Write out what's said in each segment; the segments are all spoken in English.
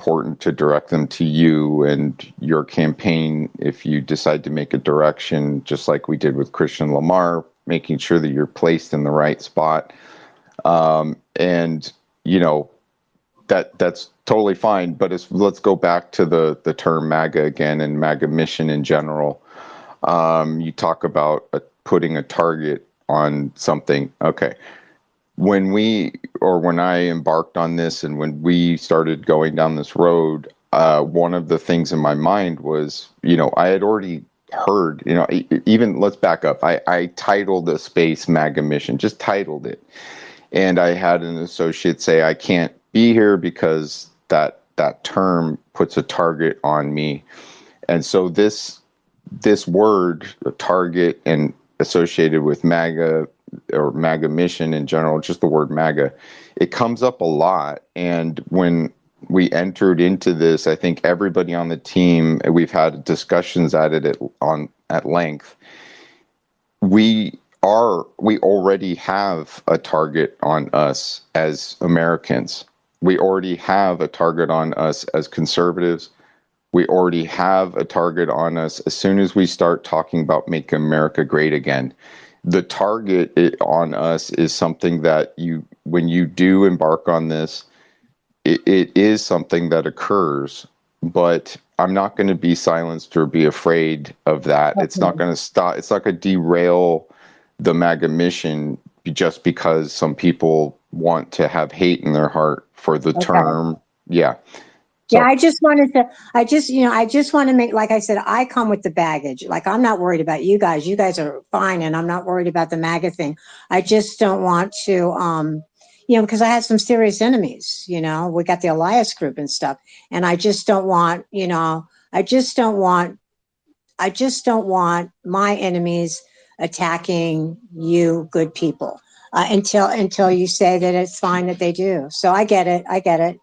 important to direct them to you and your campaign if you decide to make a direction, just like we did with Christian Lamar, making sure that you're placed in the right spot. And, you know, that's totally fine. But let's go back to the term MAGA again and MAGA mission in general. You talk about putting a target on something. Okay. When I embarked on this and when we started going down this road, one of the things in my mind was, you know, I had already heard, you know, even let's back up. I titled the space MAGAMission, just titled it. And I had an associate say, I can't be here because that term puts a target on me. And so this word, target, and associated with MAGA or MAGA mission in general, just the word MAGA, it comes up a lot. And when we entered into this, I think everybody on the team, we've had discussions at it at length. We already have a target on us as Americans. We already have a target on us as conservatives. We already have a target on us as soon as we start talking about Make America Great Again. The target on us is something that when you do embark on this, it is something that occurs, but I'm not going to be silenced or be afraid of that. Okay. It's not going to stop. It's not going to derail the MAGA mission just because some people want to have hate in their heart for the term. Yeah. So. Yeah, I just want to make, like I said, I come with the baggage. Like, I'm not worried about you guys. You guys are fine, and I'm not worried about the MAGA thing. I just don't want to, because I have some serious enemies. You know, we got the Elias group and stuff, and I just don't want, I just don't want my enemies attacking you, good people, until you say that it's fine that they do. So I get it.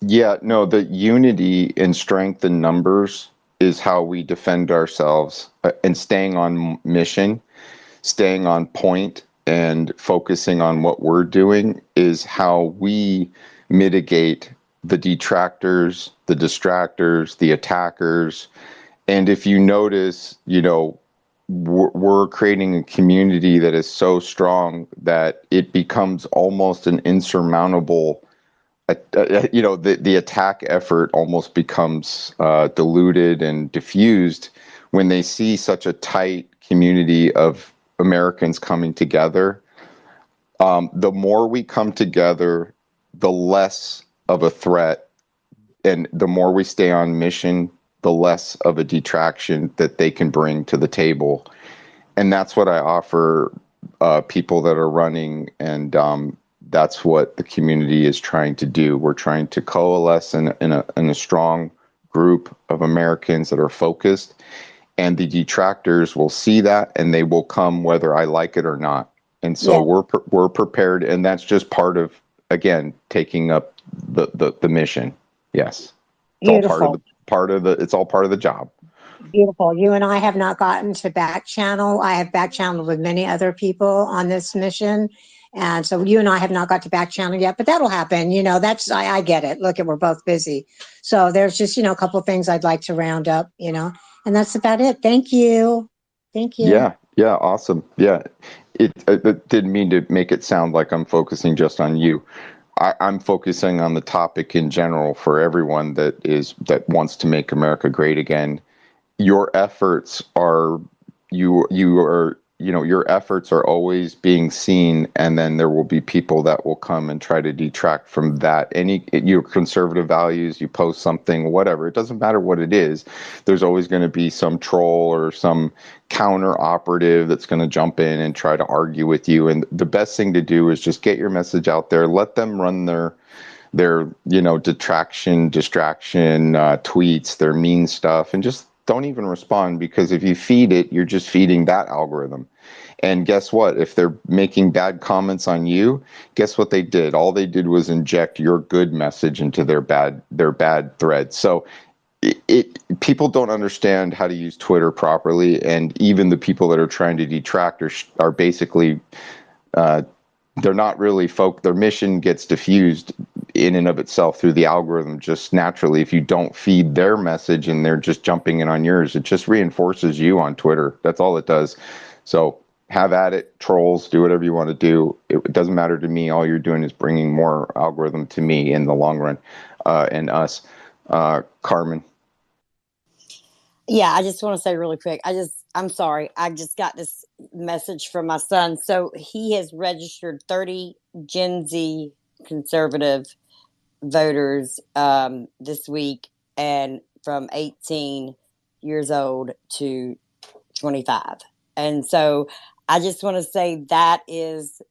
Yeah, no, the unity and strength in numbers is how we defend ourselves, and staying on mission, staying on point, and focusing on what we're doing is how we mitigate the detractors, the distractors, the attackers. And if you notice, we're creating a community that is so strong that it becomes almost an insurmountable. The attack effort almost becomes diluted and diffused when they see such a tight community of Americans coming together. The more we come together, the less of a threat, and the more we stay on mission, the less of a detraction that they can bring to the table. And that's what I offer people that are running, and that's what the community is trying to do. We're trying to coalesce in a strong group of Americans that are focused, and the detractors will see that, and they will come whether I like it or not. And so we're prepared, and that's just part of, again, taking up the mission. Yes, it's Beautiful. It's all part of the job. Beautiful. You and I have not gotten to back channel. I have back channeled with many other people on this mission. And so you and I have not got to back channel yet, but that'll happen. I get it. Look, we're both busy. So there's just, a couple of things I'd like to round up, and that's about it. Thank you. Yeah. Awesome. Yeah. It didn't mean to make it sound like I'm focusing just on you. I'm focusing on the topic in general for everyone that wants to make America great again. Your efforts are your efforts are always being seen, and then there will be people that will come and try to detract from that. Your conservative values, you post something, whatever, it doesn't matter what it is. There's always going to be some troll or some counter operative that's going to jump in and try to argue with you. And the best thing to do is just get your message out there, let them run their distraction tweets, their mean stuff, and just don't even respond, because if you feed it, you're just feeding that algorithm. And guess what? If they're making bad comments on you, guess what they did? All they did was inject your good message into their bad thread. So people don't understand how to use Twitter properly, and even the people that are trying to detract are basically they're not really their mission gets diffused in and of itself through the algorithm just naturally. If you don't feed their message and they're just jumping in on yours, it just reinforces you on Twitter. That's all it does. So have at it, trolls, do whatever you want to do. It doesn't matter to me. All you're doing is bringing more algorithm to me in the long run, and us. Carmen. Yeah, I just want to say really quick. I'm sorry. I just got this message from my son. So he has registered 30 Gen Z conservative voters this week, and from 18 years old to 25. And so I just want to say that is,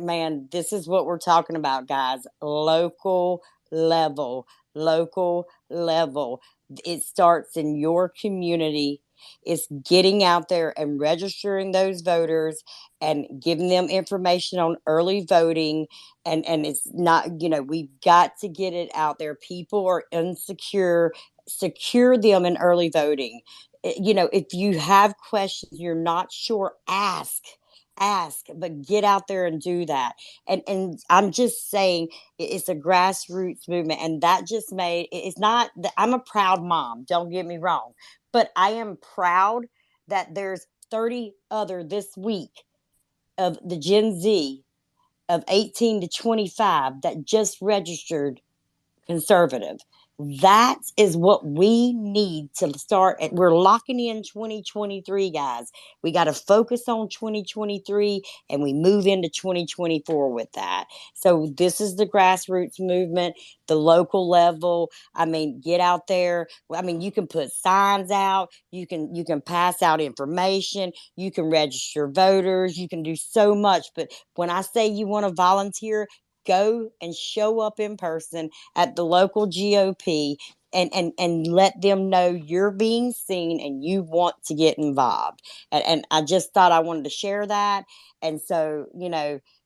man, this is what we're talking about, guys. Local level, local level. It starts in your community. It's getting out there and registering those voters and giving them information on early voting. And it's not, we've got to get it out there. People are insecure. Secure them in early voting. If you have questions, you're not sure, ask, but get out there and do that. And I'm just saying, it's a grassroots movement, and that just made it's not that I'm a proud mom, don't get me wrong, but I am proud that there's 30 other this week of the Gen Z of 18 to 25 that just registered conservative. That is what we need to start. We're locking in 2023, guys. We got to focus on 2023, and we move into 2024 with that. So this is the grassroots movement, the local level. I mean, get out there. I mean, you can put signs out. You can pass out information. You can register voters. You can do so much. But when I say you want to volunteer, go and show up in person at the local GOP, and let them know you're being seen and you want to get involved. And I just thought I wanted to share that. And so,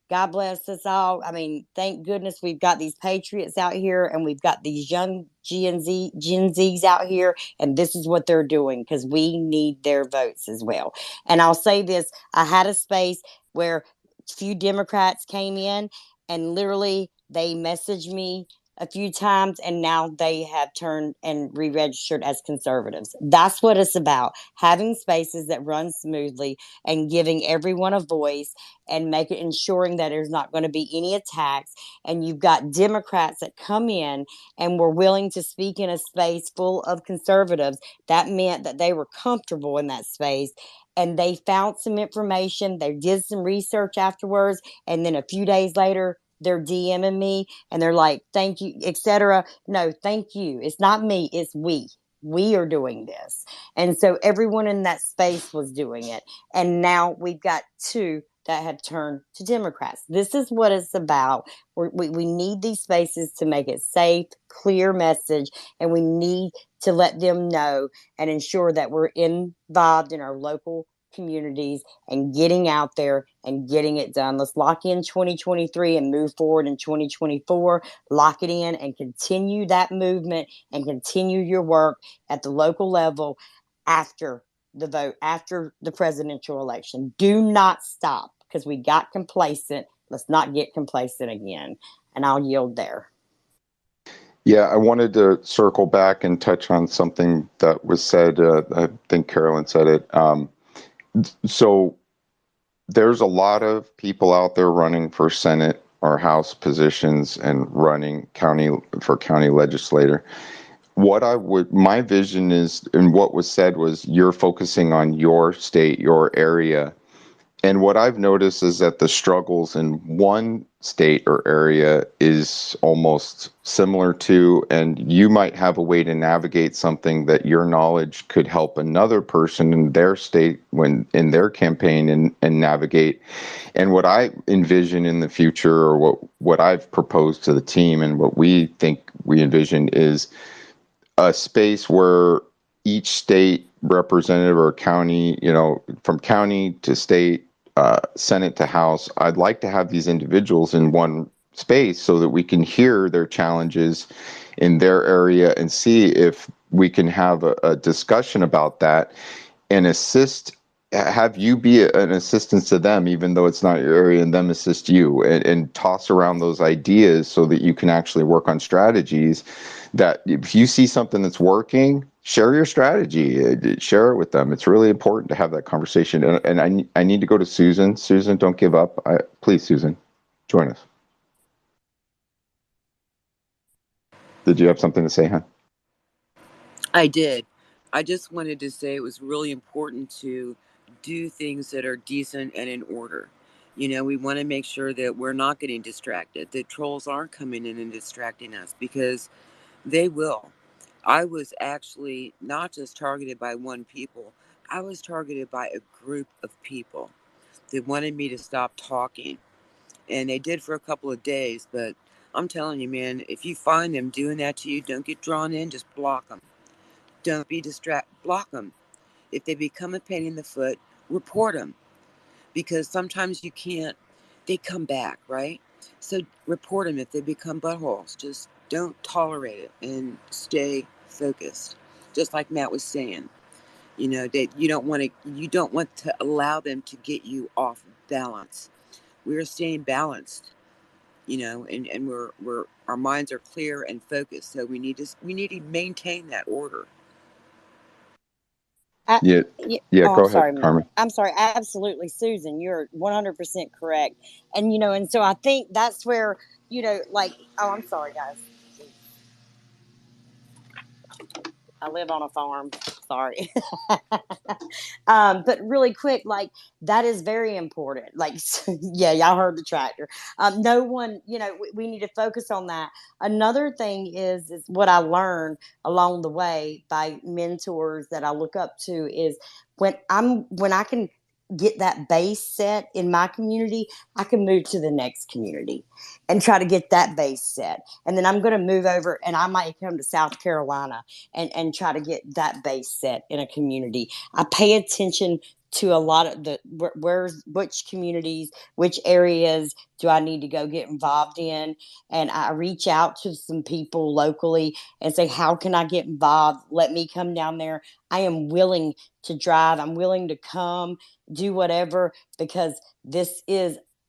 God bless us all. I mean, thank goodness we've got these patriots out here, and we've got these young Gen Zs out here, and this is what they're doing, because we need their votes as well. And I'll say this, I had a space where a few Democrats came in, and literally they messaged me a few times, and now they have turned and re-registered as conservatives. That's what it's about, having spaces that run smoothly and giving everyone a voice, and ensuring that there's not going to be any attacks. And you've got Democrats that come in and were willing to speak in a space full of conservatives. That meant that they were comfortable in that space, and they found some information. They did some research afterwards, and then a few days later, they're DMing me and they're like, thank you, etc. No, thank you. It's not me, it's we. We are doing this. And so everyone in that space was doing it. And now we've got two that have turned to Democrats. This is what it's about. We need these spaces to make it safe, clear message, and we need to let them know and ensure that we're involved in our local communities and getting out there and getting it done. Let's lock in 2023 and move forward in 2024. Lock it in and continue that movement and continue your work at the local level after the vote, after the presidential election. Do not stop, because we got complacent. Let's not get complacent again. And I'll yield there. Yeah, I wanted to circle back and touch on something that was said. I think Carolyn said it. So there's a lot of people out there running for Senate or House positions and running for county legislator. My vision is, and what was said was, you're focusing on your state, your area. And what I've noticed is that the struggles in one state or area is almost similar to, and you might have a way to navigate something that your knowledge could help another person in their state when in their campaign and navigate. And what I envision in the future, or what I've proposed to the team and what we think we envision, is a space where each state representative or county, from county to state, Senate to House, I'd like to have these individuals in one space so that we can hear their challenges in their area and see if we can have a discussion about that and assist have you be an assistance to them, even though it's not your area, and them assist you, and toss around those ideas so that you can actually work on strategies. That if you see something that's working, share your strategy, share it with them. It's really important to have that conversation. And I need to go to Susan. Susan, don't give up. Please, Susan, join us. Did you have something to say, hon? I did. I just wanted to say it was really important to do things that are decent and in order. You know, we want to make sure that we're not getting distracted, that trolls aren't coming in and distracting us, because they will. I was actually not just targeted by one people, I was targeted by a group of people that wanted me to stop talking. And they did for a couple of days, but I'm telling you, man, if you find them doing that to you, don't get drawn in, just block them. Don't be distracted. Block them. If they become a pain in the foot, report them. Because sometimes you can't, they come back, right? So report them if they become buttholes. Just don't tolerate it and stay focused. Just like Matt was saying, you know, that you don't want to allow them to get you off balance. We're staying balanced, you know, and we're our minds are clear and focused. So we need to maintain that order. Yeah, Oh, I'm go ahead, sorry, Matt. Carmen. I'm sorry. Absolutely, Susan, you're 100% correct. And, and so I think that's where, like, oh, I'm sorry, guys. I live on a farm. Sorry. But really quick, like, that is very important. Like, yeah, y'all heard the tractor. No one, we need to focus on that. Another thing is what I learned along the way by mentors that I look up to is when I can get that base set in my community, I can move to the next community and try to get that base set. And then I'm going to move over and I might come to South Carolina and try to get that base set in a community. I pay attention to a lot of which communities, which areas do I need to go get involved in, and I reach out to some people locally and say, how can I get involved? Let me come down there. I am willing to drive. I'm willing to come do whatever, because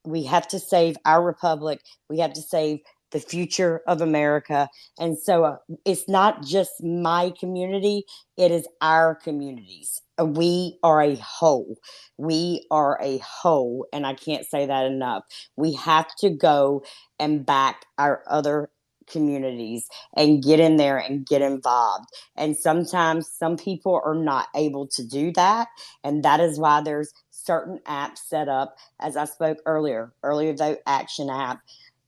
we have to save our republic. We have to save the future of America. And so it's not just my community, it is our communities. We are a whole. We are a whole. And I can't say that enough. We have to go and back our other communities and get in there and get involved. And sometimes some people are not able to do that. And that is why there's certain apps set up, as I spoke earlier Vote Action app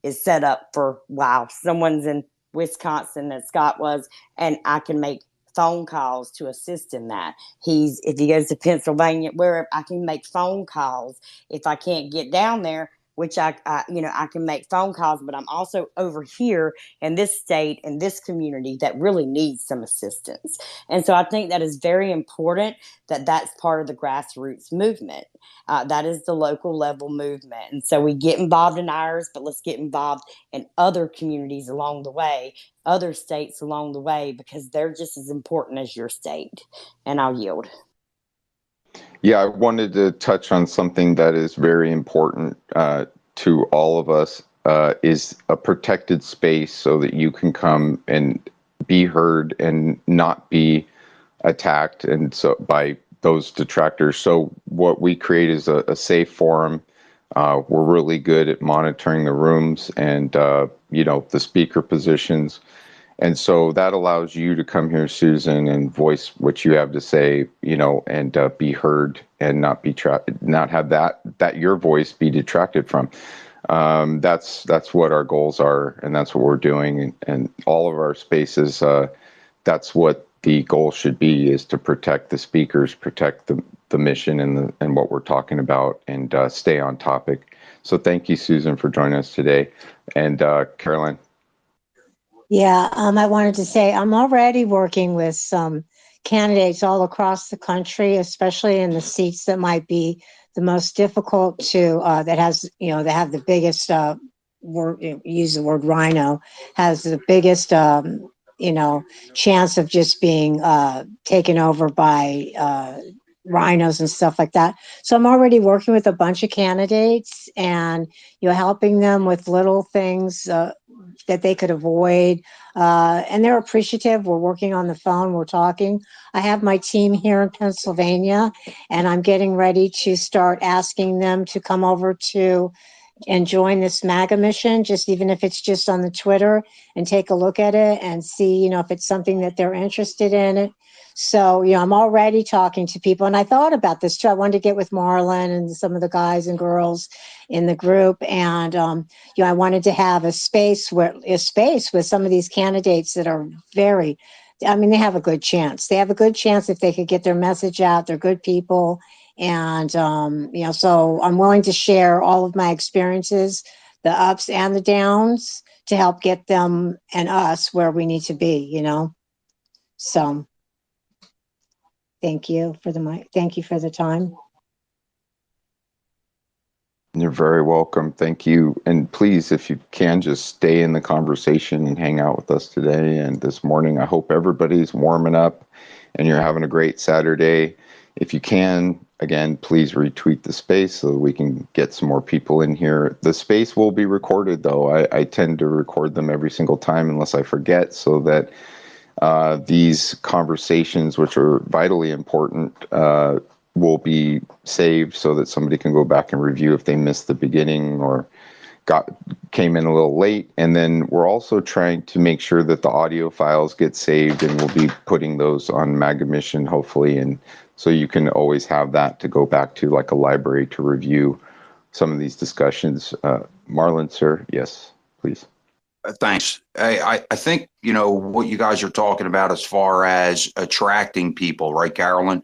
is set up for, wow, someone's in Wisconsin that Scott was, and I can make phone calls to assist in that. If he goes to Pennsylvania, wherever, I can make phone calls. If I can't get down there, which I can make phone calls, but I'm also over here in this state, in this community that really needs some assistance. And so I think that is very important, that that's part of the grassroots movement. That is the local level movement. And so we get involved in ours, but let's get involved in other communities along the way, other states along the way, because they're just as important as your state. And I'll yield. Yeah, I wanted to touch on something that is very important to all of us, is a protected space so that you can come and be heard and not be attacked and so by those detractors. So what we create is a safe forum. We're really good at monitoring the rooms and the speaker positions. And so that allows you to come here, Susan, and voice what you have to say, and be heard and not be not have that your voice be detracted from. That's what our goals are, and that's what we're doing. And all of our spaces, that's what the goal should be: is to protect the speakers, protect the mission and what we're talking about, and stay on topic. So thank you, Susan, for joining us today. And Caroline. Yeah, I wanted to say I'm already working with some candidates all across the country, especially in the seats that might be the most difficult to that have the biggest use the word rhino, has the biggest chance of just being taken over by rhinos and stuff like that. So I'm already working with a bunch of candidates and, helping them with little things that they could avoid. And they're appreciative. We're working on the phone. We're talking. I have my team here in Pennsylvania, and I'm getting ready to start asking them to come over to and join this MAGA mission, just even if it's just on the Twitter, and take a look at it and see, if it's something that they're interested in it. So, I'm already talking to people, and I thought about this too. I wanted to get with Marlon and some of the guys and girls in the group, and I wanted to have a space with some of these candidates that are very. I mean, they have a good chance. They have a good chance if they could get their message out. They're good people. And, so I'm willing to share all of my experiences, the ups and the downs, to help get them and us where we need to be, So thank you for the mic. Thank you for the time. You're very welcome. Thank you. And please, if you can, just stay in the conversation and hang out with us today and this morning. I hope everybody's warming up and you're having a great Saturday. If you can, again, please retweet the space so that we can get some more people in here. The space will be recorded, though. I tend to record them every single time unless I forget, so that these conversations, which are vitally important, will be saved so that somebody can go back and review if they missed the beginning or came in a little late. And then we're also trying to make sure that the audio files get saved, and we'll be putting those on MAGAMission, hopefully. And so you can always have that to go back to, like a library, to review some of these discussions. Marlon, sir, yes, please. Thanks. I think, what you guys are talking about as far as attracting people, right, Carolyn?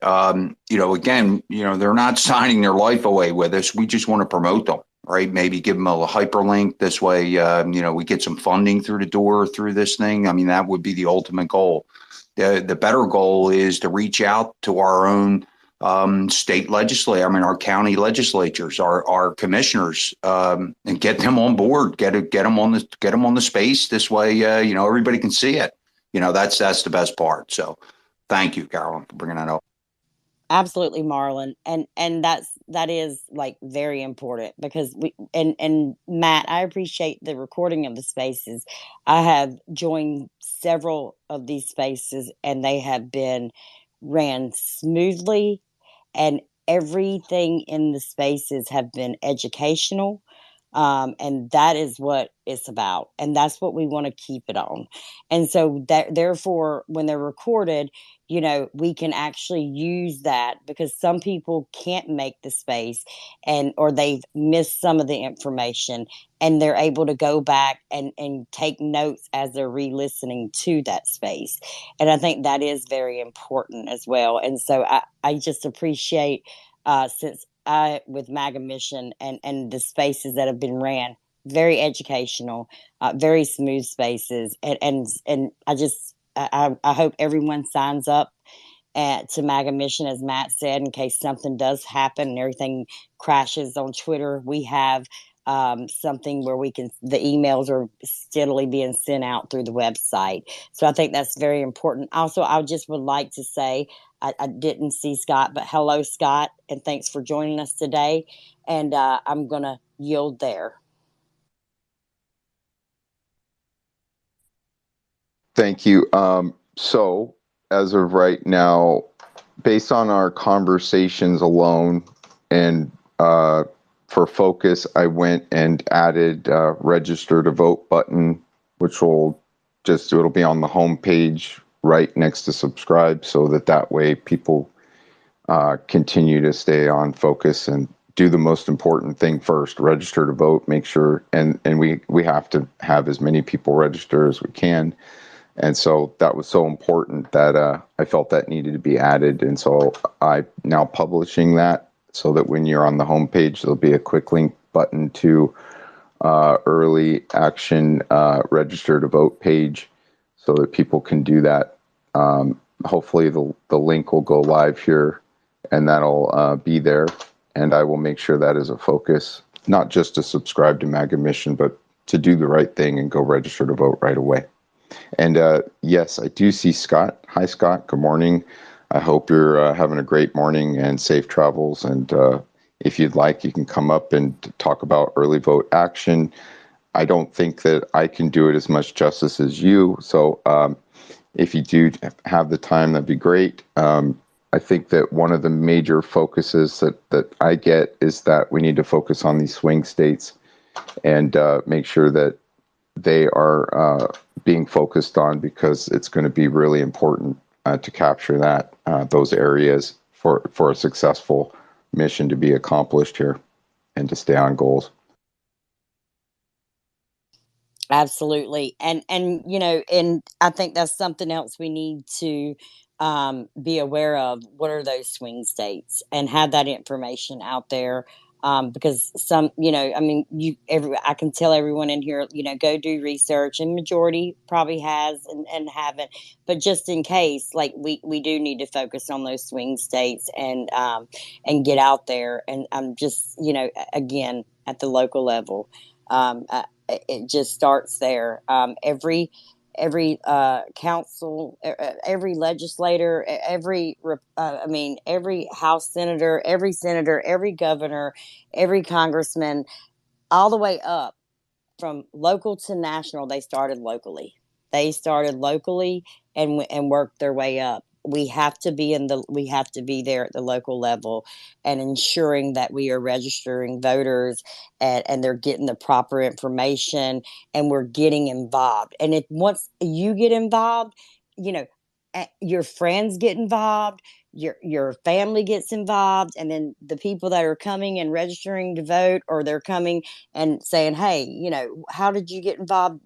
Again, they're not signing their life away with us. We just want to promote them, right? Maybe give them a hyperlink. This way, we get some funding through the door through this thing. I mean, that would be the ultimate goal. The better goal is to reach out to our own state legislature. I mean, our county legislatures, our commissioners, and get them on board. Get them on the space. This way, everybody can see it. That's the best part. So, thank you, Carolyn, for bringing that up. Absolutely, Marlon, and that is like very important, because and Matt, I appreciate the recording of the spaces. I have joined several of these spaces, and they have been ran smoothly, and everything in the spaces have been educational. And that is what it's about, and that's what we want to keep it on. And so therefore, when they're recorded, we can actually use that, because some people can't make the space, or they've missed some of the information, and they're able to go back and take notes as they're re-listening to that space. And I think that is very important as well. And so I just appreciate, since with MAGAMission and the spaces that have been ran, very educational, very smooth spaces, and I hope everyone signs up to MAGAMission, as Matt said, in case something does happen and everything crashes on Twitter. We have something where the emails are steadily being sent out through the website. So I think that's very important. Also, I just would like to say, I didn't see Scott, but hello, Scott, and thanks for joining us today. And I'm going to yield there. Thank you. So, as of right now, based on our conversations alone, and for focus, I went and added register to vote button, which it'll be on the home page right next to subscribe, so that way people continue to stay on focus and do the most important thing first: register to vote. Make sure, and we have to have as many people register as we can. And so that was so important that I felt that needed to be added. And so I'm now publishing that, so that when you're on the homepage, there'll be a quick link button to early action register to vote page, so that people can do that. Hopefully the link will go live here, and that'll be there. And I will make sure that is a focus, not just to subscribe to MAGAMission, but to do the right thing and go register to vote right away. And yes, I do see Scott. Hi, Scott. Good morning. I hope you're having a great morning and safe travels. And if you'd like, you can come up and talk about early vote action. I don't think that I can do it as much justice as you. So if you do have the time, that'd be great. I think that one of the major focuses that I get is that we need to focus on these swing states and make sure that they are being focused on, because it's going to be really important to capture those areas for a successful mission to be accomplished here and to stay on goals. Absolutely. And and I think that's something else we need to be aware of. What are those swing states, and have that information out there? Because some, I mean, I can tell everyone in here, go do research, and majority probably has and haven't, but just in case, like we do need to focus on those swing states and get out there. And I'm just, again, at the local level. It just starts there. Every council, every legislator, every House senator, every governor, every congressman, all the way up from local to national. They started locally. And worked their way up. We have to be there at the local level, and ensuring that we are registering voters, and they're getting the proper information, and we're getting involved. And once you get involved, you know your friends get involved, your family gets involved, and then the people that are coming and registering to vote, or they're coming and saying, hey, how did you get involved,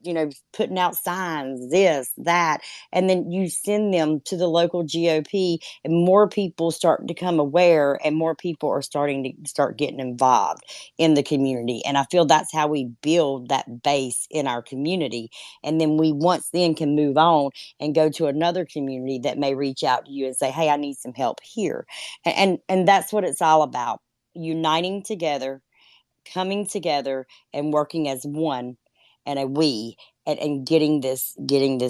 putting out signs, this, that, and then you send them to the local GOP, and more people start to become aware, and more people are starting to start getting involved in the community. And I feel that's how we build that base in our community. And then we once then can move on and go to another community that may reach out to you and say, hey, I need some help here. And that's what it's all about: uniting together, coming together, and working as one and a we, and getting this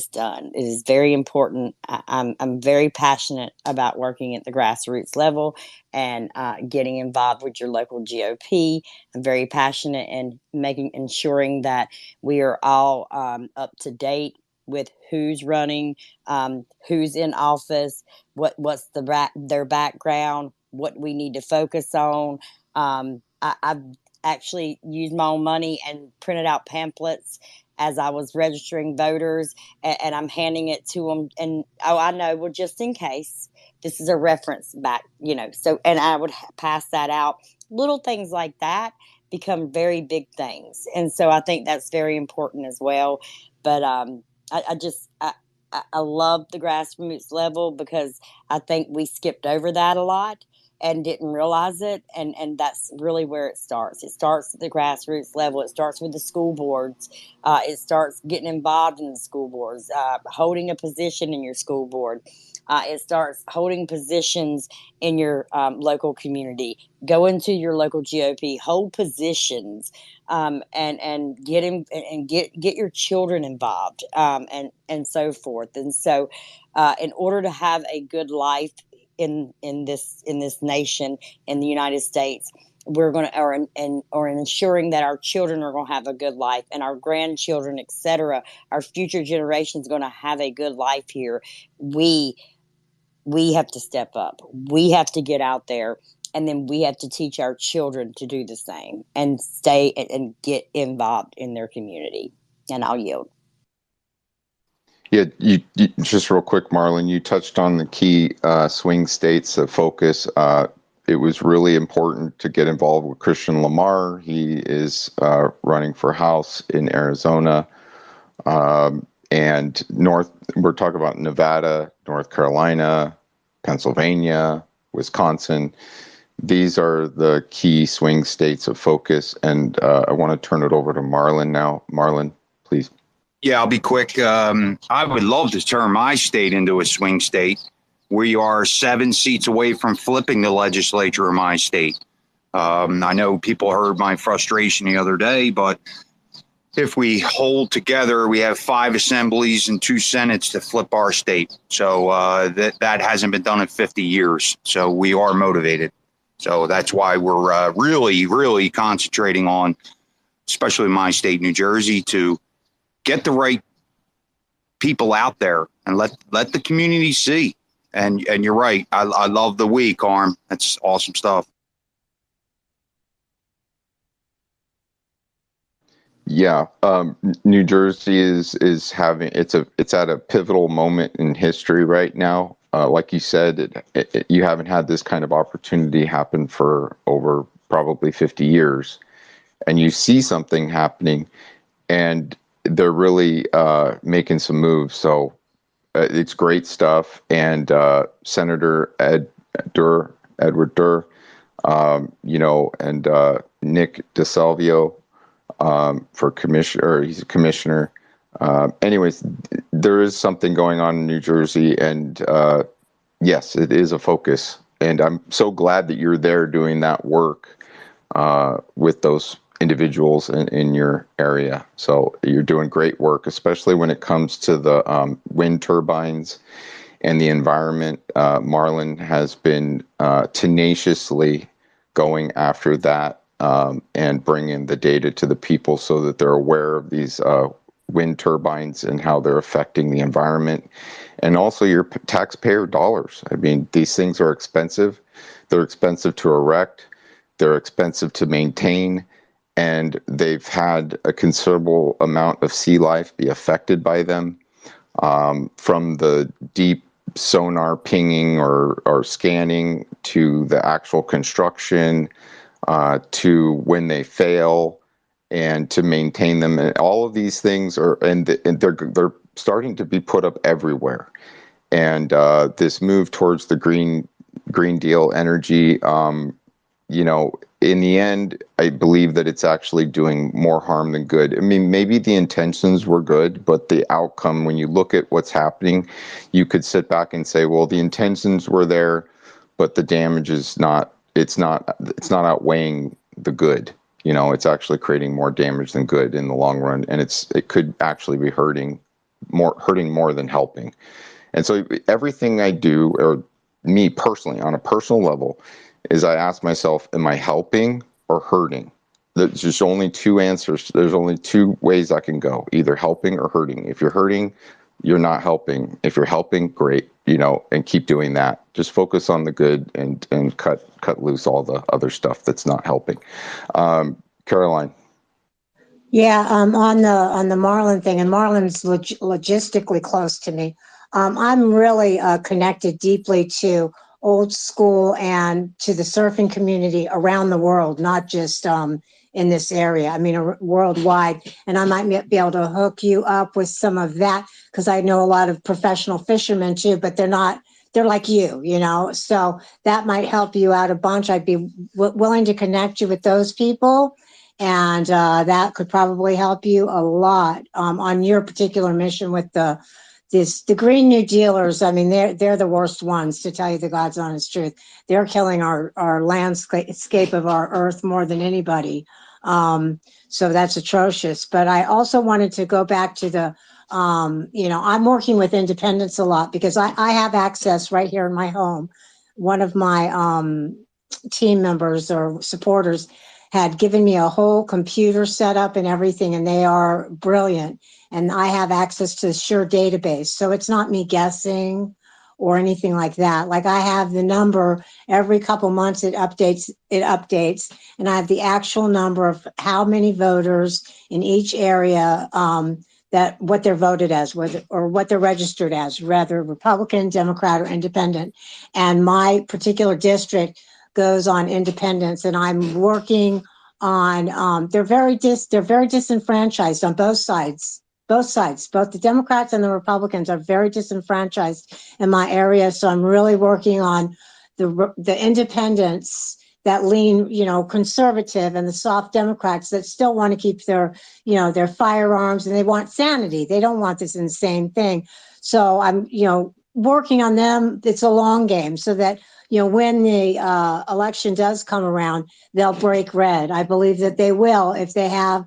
done. It is very important. I'm very passionate about working at the grassroots level, and getting involved with your local GOP. I'm very passionate in ensuring that we are all up to date with who's running, who's in office, what's their background, what we need to focus on. I've actually used my own money and printed out pamphlets as I was registering voters, and I'm handing it to them. And I know, well, just in case, this is a reference back, So, and I would pass that out. Little things like that become very big things, and so I think that's very important as well. But I love the grassroots level, because I think we skipped over that a lot and didn't realize it. And that's really where it starts. It starts at the grassroots level. It starts with the school boards. It starts getting involved in the school boards, holding a position in your school board. It starts holding positions in your local community. Go into your local GOP, hold positions, and get your children involved, and so forth. And so, in order to have a good life in this nation, in the United States, we're going to, or ensuring that our children are going to have a good life, and our grandchildren, etc., our future generations going to have a good life here. We have to step up. We have to get out there, and then we have to teach our children to do the same and stay and get involved in their community. And I'll yield. Yeah, you just real quick, Marlon, you touched on the key swing states of focus. It was really important to get involved with Christian Lamar. He is running for House in Arizona. And we're talking about Nevada, North Carolina, Pennsylvania, Wisconsin. These are the key swing states of focus. And I want to turn it over to Marlon now. Marlon, please. Yeah, I'll be quick. I would love to turn my state into a swing state. We are 7 seats away from flipping the legislature in my state. I know people heard my frustration the other day, but if we hold together, we have 5 assemblies and 2 senates to flip our state. So that hasn't been done in 50 years. So we are motivated. So that's why we're really, really concentrating on, especially my state, New Jersey, to get the right people out there and let the community see. And you're right. I love the week, Arm. That's awesome stuff. Yeah, New Jersey is having it's at a pivotal moment in history right now. Like you said, you haven't had this kind of opportunity happen for over probably 50 years, and you see something happening, and they're really making some moves. So it's great stuff. And Senator Edward Durr, and Nick DeSalvio. For commissioner, he's a commissioner. Anyways, there is something going on in New Jersey, and yes, it is a focus. And I'm so glad that you're there doing that work with those individuals in your area. So you're doing great work, especially when it comes to the wind turbines and the environment. Marlon has been tenaciously going after that. And bringing the data to the people so that they're aware of these wind turbines and how they're affecting the environment, and also your taxpayer dollars. I mean, these things are expensive. They're expensive to erect. They're expensive to maintain. And they've had a considerable amount of sea life be affected by them, from the deep sonar pinging or scanning to the actual construction, to when they fail, and to maintain them. And all of these things and they're starting to be put up everywhere. And this move towards the Green Deal energy, in the end, I believe that it's actually doing more harm than good. I mean, maybe the intentions were good, but the outcome, when you look at what's happening, you could sit back and say, well, the intentions were there, but the damage is not. It's not outweighing the good. It's actually creating more damage than good in the long run, and it could actually be hurting more than helping. And so everything I do, or me personally, on a personal level, is I ask myself, am I helping or hurting? There's just only 2 answers. There's only 2 ways I can go, either helping or hurting. If you're hurting, you're not helping. If you're helping, great, and keep doing that. Just focus on the good and cut loose all the other stuff that's not helping. Caroline. Yeah, on the Marlin thing, and Marlin's logistically close to me. I'm really connected deeply to old school and to the surfing community around the world, not just in this area. I mean, worldwide. And I might be able to hook you up with some of that, because I know a lot of professional fishermen too, but they're like you, so that might help you out a bunch. I'd be willing to connect you with those people. And that could probably help you a lot on your particular mission with the Green New Dealers. I mean, they're the worst ones, to tell you the God's honest truth. They're killing our landscape of our earth more than anybody. So that's atrocious. But I also wanted to go back to the, I'm working with independents a lot, because I have access right here in my home. One of my team members or supporters had given me a whole computer setup and everything, and they are brilliant. And I have access to the Sure database. So it's not me guessing or anything like that. Like, I have the number every couple months, it updates, and I have the actual number of how many voters in each area, that what they're voted as, or what they're registered as, rather Republican, Democrat, or Independent. And my particular district goes on independence, and I'm working on they're very disenfranchised on both sides. Both the Democrats and the Republicans are very disenfranchised in my area. So I'm really working on the independents that lean, conservative, and the soft Democrats that still want to keep their firearms, and they want sanity. They don't want this insane thing. So I'm, working on them. It's a long game, so that when the election does come around, they'll break red. I believe that they will, if they have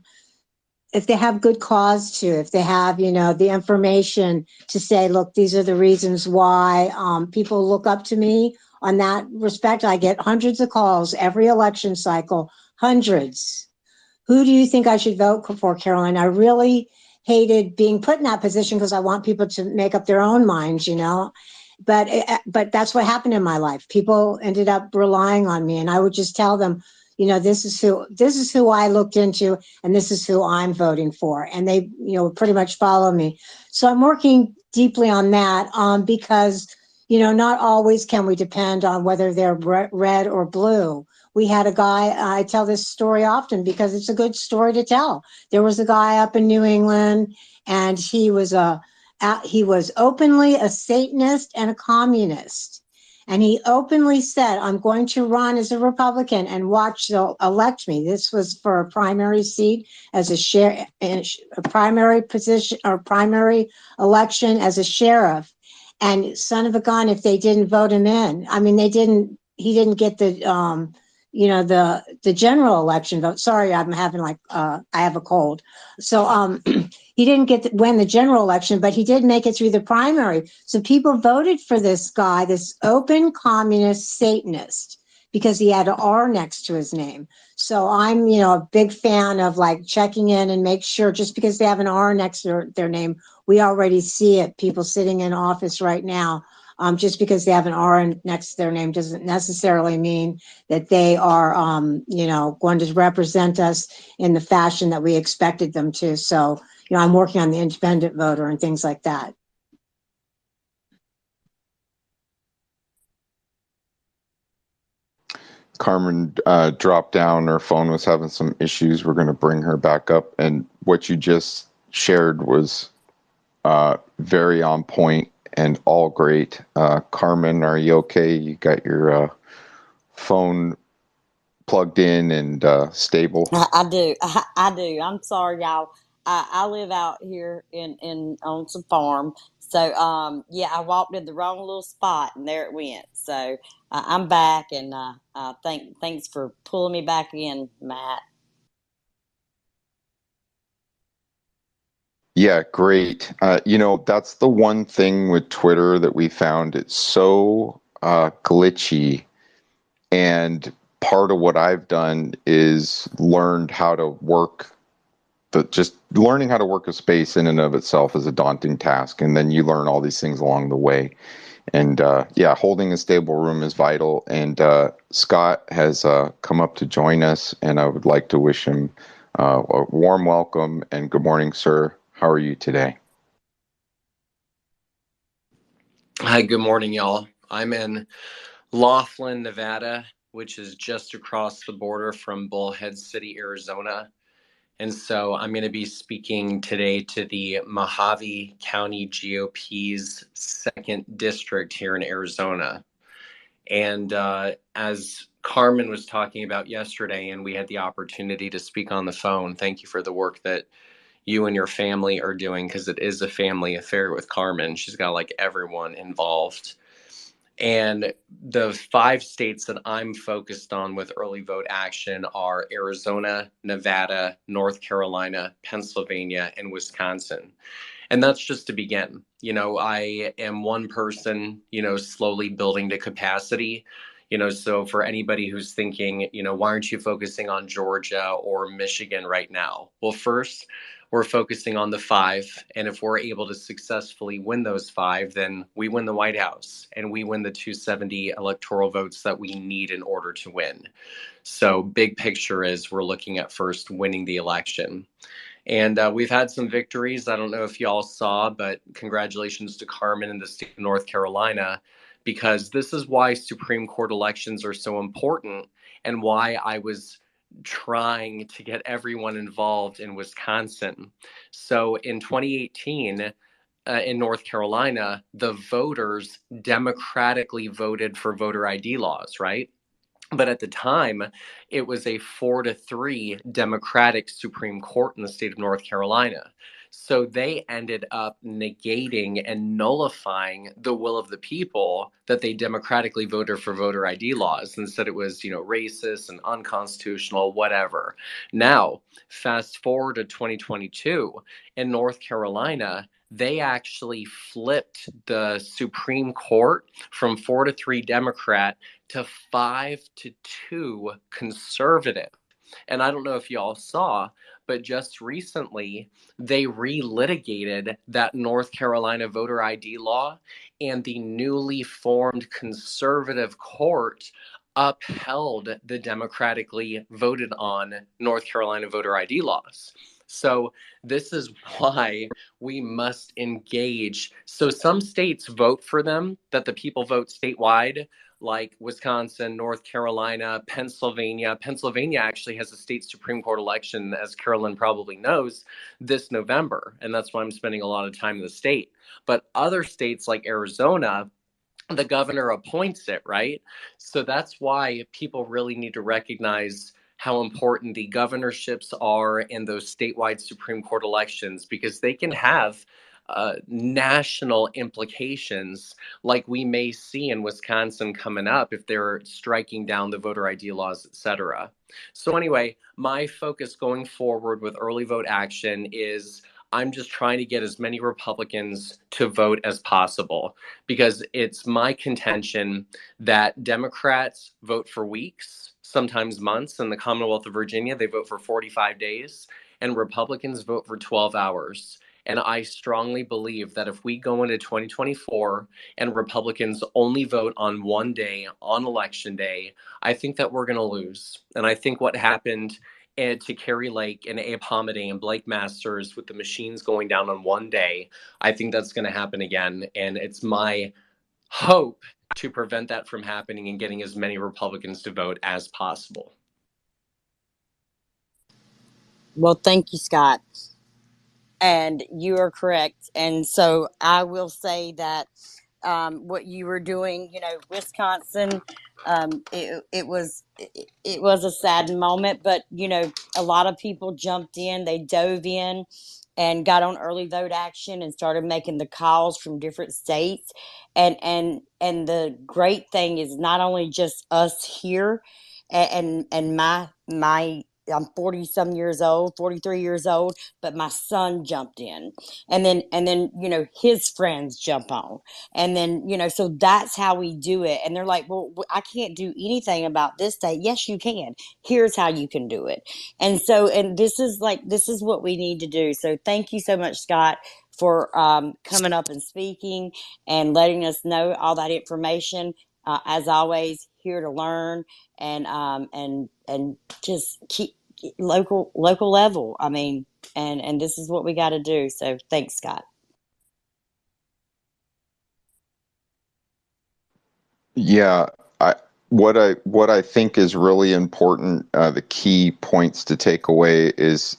if they have good cause to, if they have, the information to say, look, these are the reasons why people look up to me on that respect. I get hundreds of calls every election cycle, hundreds. Who do you think I should vote for, Caroline? I really hated being put in that position because I want people to make up their own minds, but that's what happened in my life. People ended up relying on me, and I would just tell them, this is who I looked into, and this is who I'm voting for, and they pretty much follow me. So I'm working deeply on that, because not always can we depend on whether they're red or blue. We had a guy, I tell this story often because it's a good story to tell. There was a guy up in New England, and he was openly a Satanist and a communist. And he openly said, I'm going to run as a Republican and watch they'll elect me. This was for a primary seat as a primary position or primary election as a sheriff. And son of a gun, if they didn't vote him in, I mean, he didn't get the general election vote. Sorry, I'm having I have a cold. So, he didn't win the general election, but he did make it through the primary. So people voted for this guy, this open communist Satanist, because he had an R next to his name. So I'm, a big fan of checking in and make sure just because they have an R next to their name, we already see it. People sitting in office right now, just because they have an R next to their name doesn't necessarily mean that they are, going to represent us in the fashion that we expected them to. So, I'm working on the independent voter and things like that. Carmen dropped down. Her phone was having some issues. We're going to bring her back up. And what you just shared was very on point and all great. Carmen, are you okay? You got your phone plugged in and stable? I do. I do. I'm sorry, y'all. I live out here in on some farm. So yeah, I walked in the wrong little spot and there it went. So I'm back, and thanks for pulling me back in, Matt. Yeah, great. That's the one thing with Twitter that we found. It's so glitchy. And part of what I've done is learned how to work just learning how to work a space in and of itself is a daunting task. And then you learn all these things along the way. And yeah, holding a stable room is vital. And Scott has come up to join us, and I would like to wish him a warm welcome and good morning, sir. How are you today? Hi, good morning, y'all. I'm in Laughlin, Nevada, which is just across the border from Bullhead City, Arizona. And so I'm going to be speaking today to the Mojave County GOP's 2nd district here in Arizona. And as Carmen was talking about yesterday, and we had the opportunity to speak on the phone, thank you for the work that you and your family are doing, because it is a family affair with Carmen. She's got everyone involved. And the 5 states that I'm focused on with early vote action are Arizona, Nevada, North Carolina, Pennsylvania, and Wisconsin. And that's just to begin. I am one person, slowly building to capacity. So for anybody who's thinking, why aren't you focusing on Georgia or Michigan right now? Well, first, we're focusing on the 5. And if we're able to successfully win those 5, then we win the White House and we win the 270 electoral votes that we need in order to win. So big picture is we're looking at first winning the election. And we've had some victories. I don't know if y'all saw, but congratulations to Carmen in the state of North Carolina, because this is why Supreme Court elections are so important and why I was trying to get everyone involved in Wisconsin. So in 2018, in North Carolina, the voters democratically voted for voter ID laws, right? But at the time, it was a 4-3 Democratic Supreme Court in the state of North Carolina. So they ended up negating and nullifying the will of the people that they democratically voted for voter ID laws and said it was, racist and unconstitutional, whatever. Now, fast forward to 2022 in North Carolina, they actually flipped the Supreme Court from 4-3 Democrat to 5-2 conservative. And I don't know if y'all saw, but just recently they relitigated that North Carolina voter ID law, and the newly formed conservative court upheld the democratically voted on North Carolina voter ID laws. So this is why we must engage. So some states vote for them, that the people vote statewide, like Wisconsin, North Carolina, Pennsylvania. Pennsylvania actually has a state Supreme Court election, as Carolyn probably knows, this November. And that's why I'm spending a lot of time in the state. But other states like Arizona, the governor appoints it, right? So that's why people really need to recognize how important the governorships are in those statewide Supreme Court elections, because they can have national implications, like we may see in Wisconsin coming up if they're striking down the voter ID laws, etc. So anyway, my focus going forward with early vote action is I'm just trying to get as many Republicans to vote as possible, because it's my contention that Democrats vote for weeks, sometimes months. In the Commonwealth of Virginia, they vote for 45 days, and Republicans vote for 12 hours. And I strongly believe that if we go into 2024 and Republicans only vote on one day, on election day, I think that we're going to lose. And I think what happened to Carrie Lake and Abe Hamadeh and Blake Masters with the machines going down on one day, I think that's going to happen again. And it's my hope to prevent that from happening and getting as many Republicans to vote as possible. Well, thank you, Scott. And you are correct. And so I will say that what you were doing, Wisconsin, it was a sad moment, but a lot of people jumped in, they dove in and got on early vote action and started making the calls from different states. And the great thing is not only just us here, and my I'm 40 some years old, 43 years old, but my son jumped in, and then his friends jump on, and then so that's how we do it. And they're like, well, I can't do anything about this day. Yes, you can. Here's how you can do it. And so, and this is what we need to do. So thank you so much, Scott, for coming up and speaking and letting us know all that information. As always, here to learn and just keep local level. I mean, and this is what we got to do. So thanks, Scott. Yeah, what I think is really important, the key points to take away is,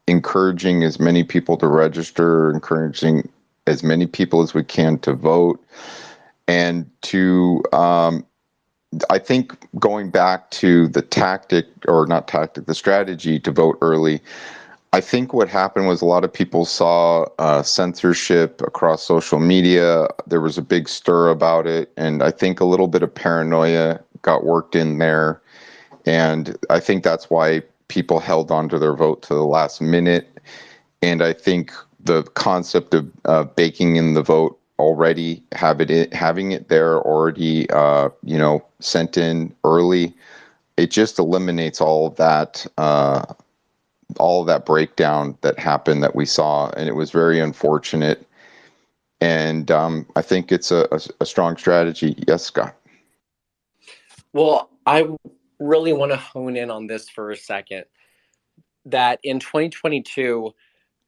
encouraging as many people to register, encouraging as many people as we can to vote, and to I think going back to the the strategy to vote early. I think what happened was a lot of people saw censorship across social media. There was a big stir about it, and I think a little bit of paranoia got worked in there. And I think that's why people held on to their vote to the last minute. And I think the concept of baking in the vote already, having it there already, sent in early, it just eliminates all of that breakdown that happened that we saw, and it was very unfortunate. And I think it's a strong strategy. Yes, Scott. Well, I really want to hone in on this for a second, that in 2022,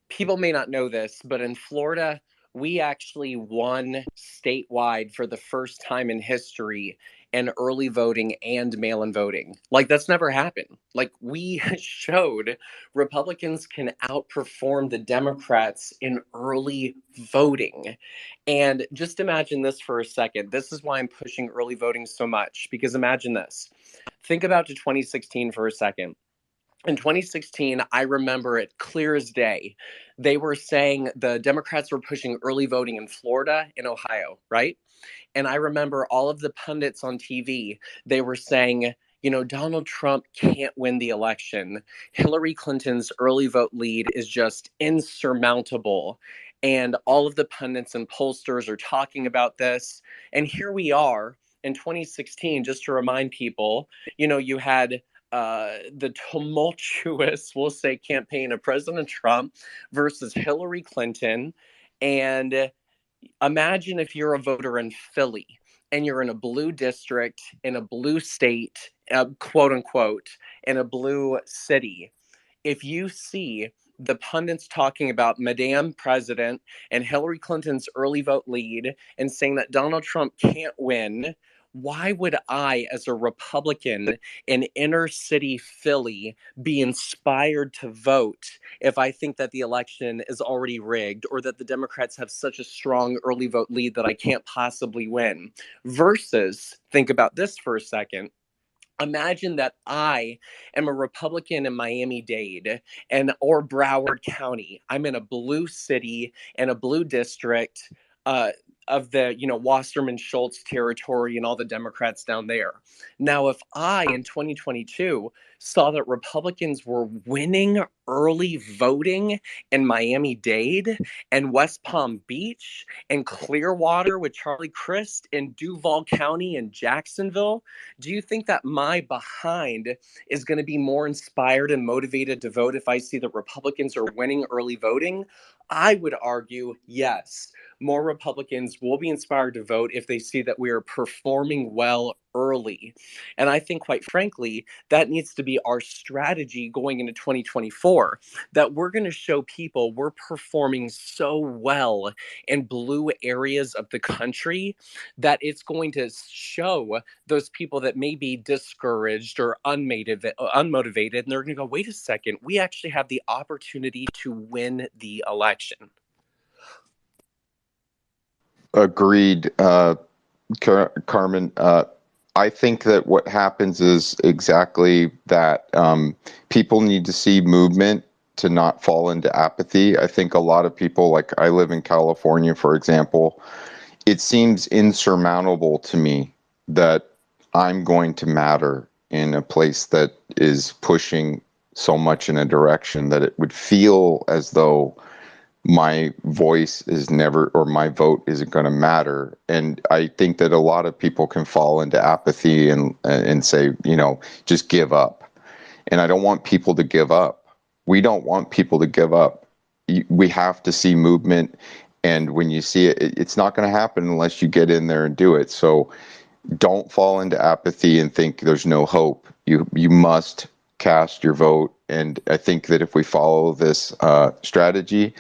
people may not know this, but in Florida, we actually won statewide for the first time in history in early voting and mail-in voting. Like, that's never happened. Like, we showed Republicans can outperform the Democrats in early voting. And just imagine this for a second. This is why I'm pushing early voting so much, because imagine this. Think about to 2016 for a second. In 2016, I remember it clear as day. They were saying the Democrats were pushing early voting in Florida and Ohio, right? And I remember all of the pundits on TV, they were saying, Donald Trump can't win the election. Hillary Clinton's early vote lead is just insurmountable. And all of the pundits and pollsters are talking about this. And here we are in 2016, just to remind people, you had the tumultuous, we'll say, campaign of President Trump versus Hillary Clinton. And imagine if you're a voter in Philly and you're in a blue district, in a blue state, quote unquote, in a blue city. If you see the pundits talking about Madame President and Hillary Clinton's early vote lead and saying that Donald Trump can't win, why would I, as a Republican in inner city Philly, be inspired to vote if I think that the election is already rigged or that the Democrats have such a strong early vote lead that I can't possibly win? Versus, think about this for a second. Imagine that I am a Republican in Miami-Dade or Broward County. I'm in a blue city and a blue district of the Wasserman Schultz territory and all the Democrats down there. Now, if I in 2022 saw that Republicans were winning early voting in Miami-Dade and West Palm Beach and Clearwater with Charlie Crist and Duval County and Jacksonville, do you think that my behind is going to be more inspired and motivated to vote if I see that Republicans are winning early voting? I would argue yes. More Republicans will be inspired to vote if they see that we are performing well early. And I think, quite frankly, that needs to be our strategy going into 2024, that we're going to show people we're performing so well in blue areas of the country that it's going to show those people that may be discouraged or unmotivated, and they're going to go, wait a second, we actually have the opportunity to win the election. Agreed, Carmen. I think that what happens is exactly that. People need to see movement to not fall into apathy. I think a lot of people, like I live in California, for example, it seems insurmountable to me that I'm going to matter in a place that is pushing so much in a direction that it would feel as though my voice is never, or my vote isn't going to matter. And I think that a lot of people can fall into apathy and say, just give up. And I don't want people to give up. We don't want people to give up. We have to see movement. And when you see it, it's not going to happen unless you get in there and do it. So don't fall into apathy and think there's no hope. You must cast your vote. And I think that if we follow this strategy,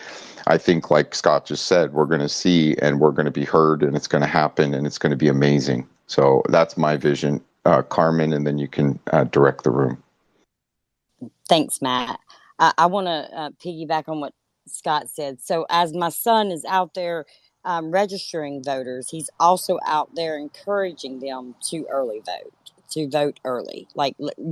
I think, like Scott just said, we're going to see and we're going to be heard, and it's going to happen, and it's going to be amazing. So that's my vision, Carmen, and then you can direct the room. Thanks, Matt. I want to piggyback on what Scott said. So as my son is out there registering voters, he's also out there encouraging them to early vote. To vote early,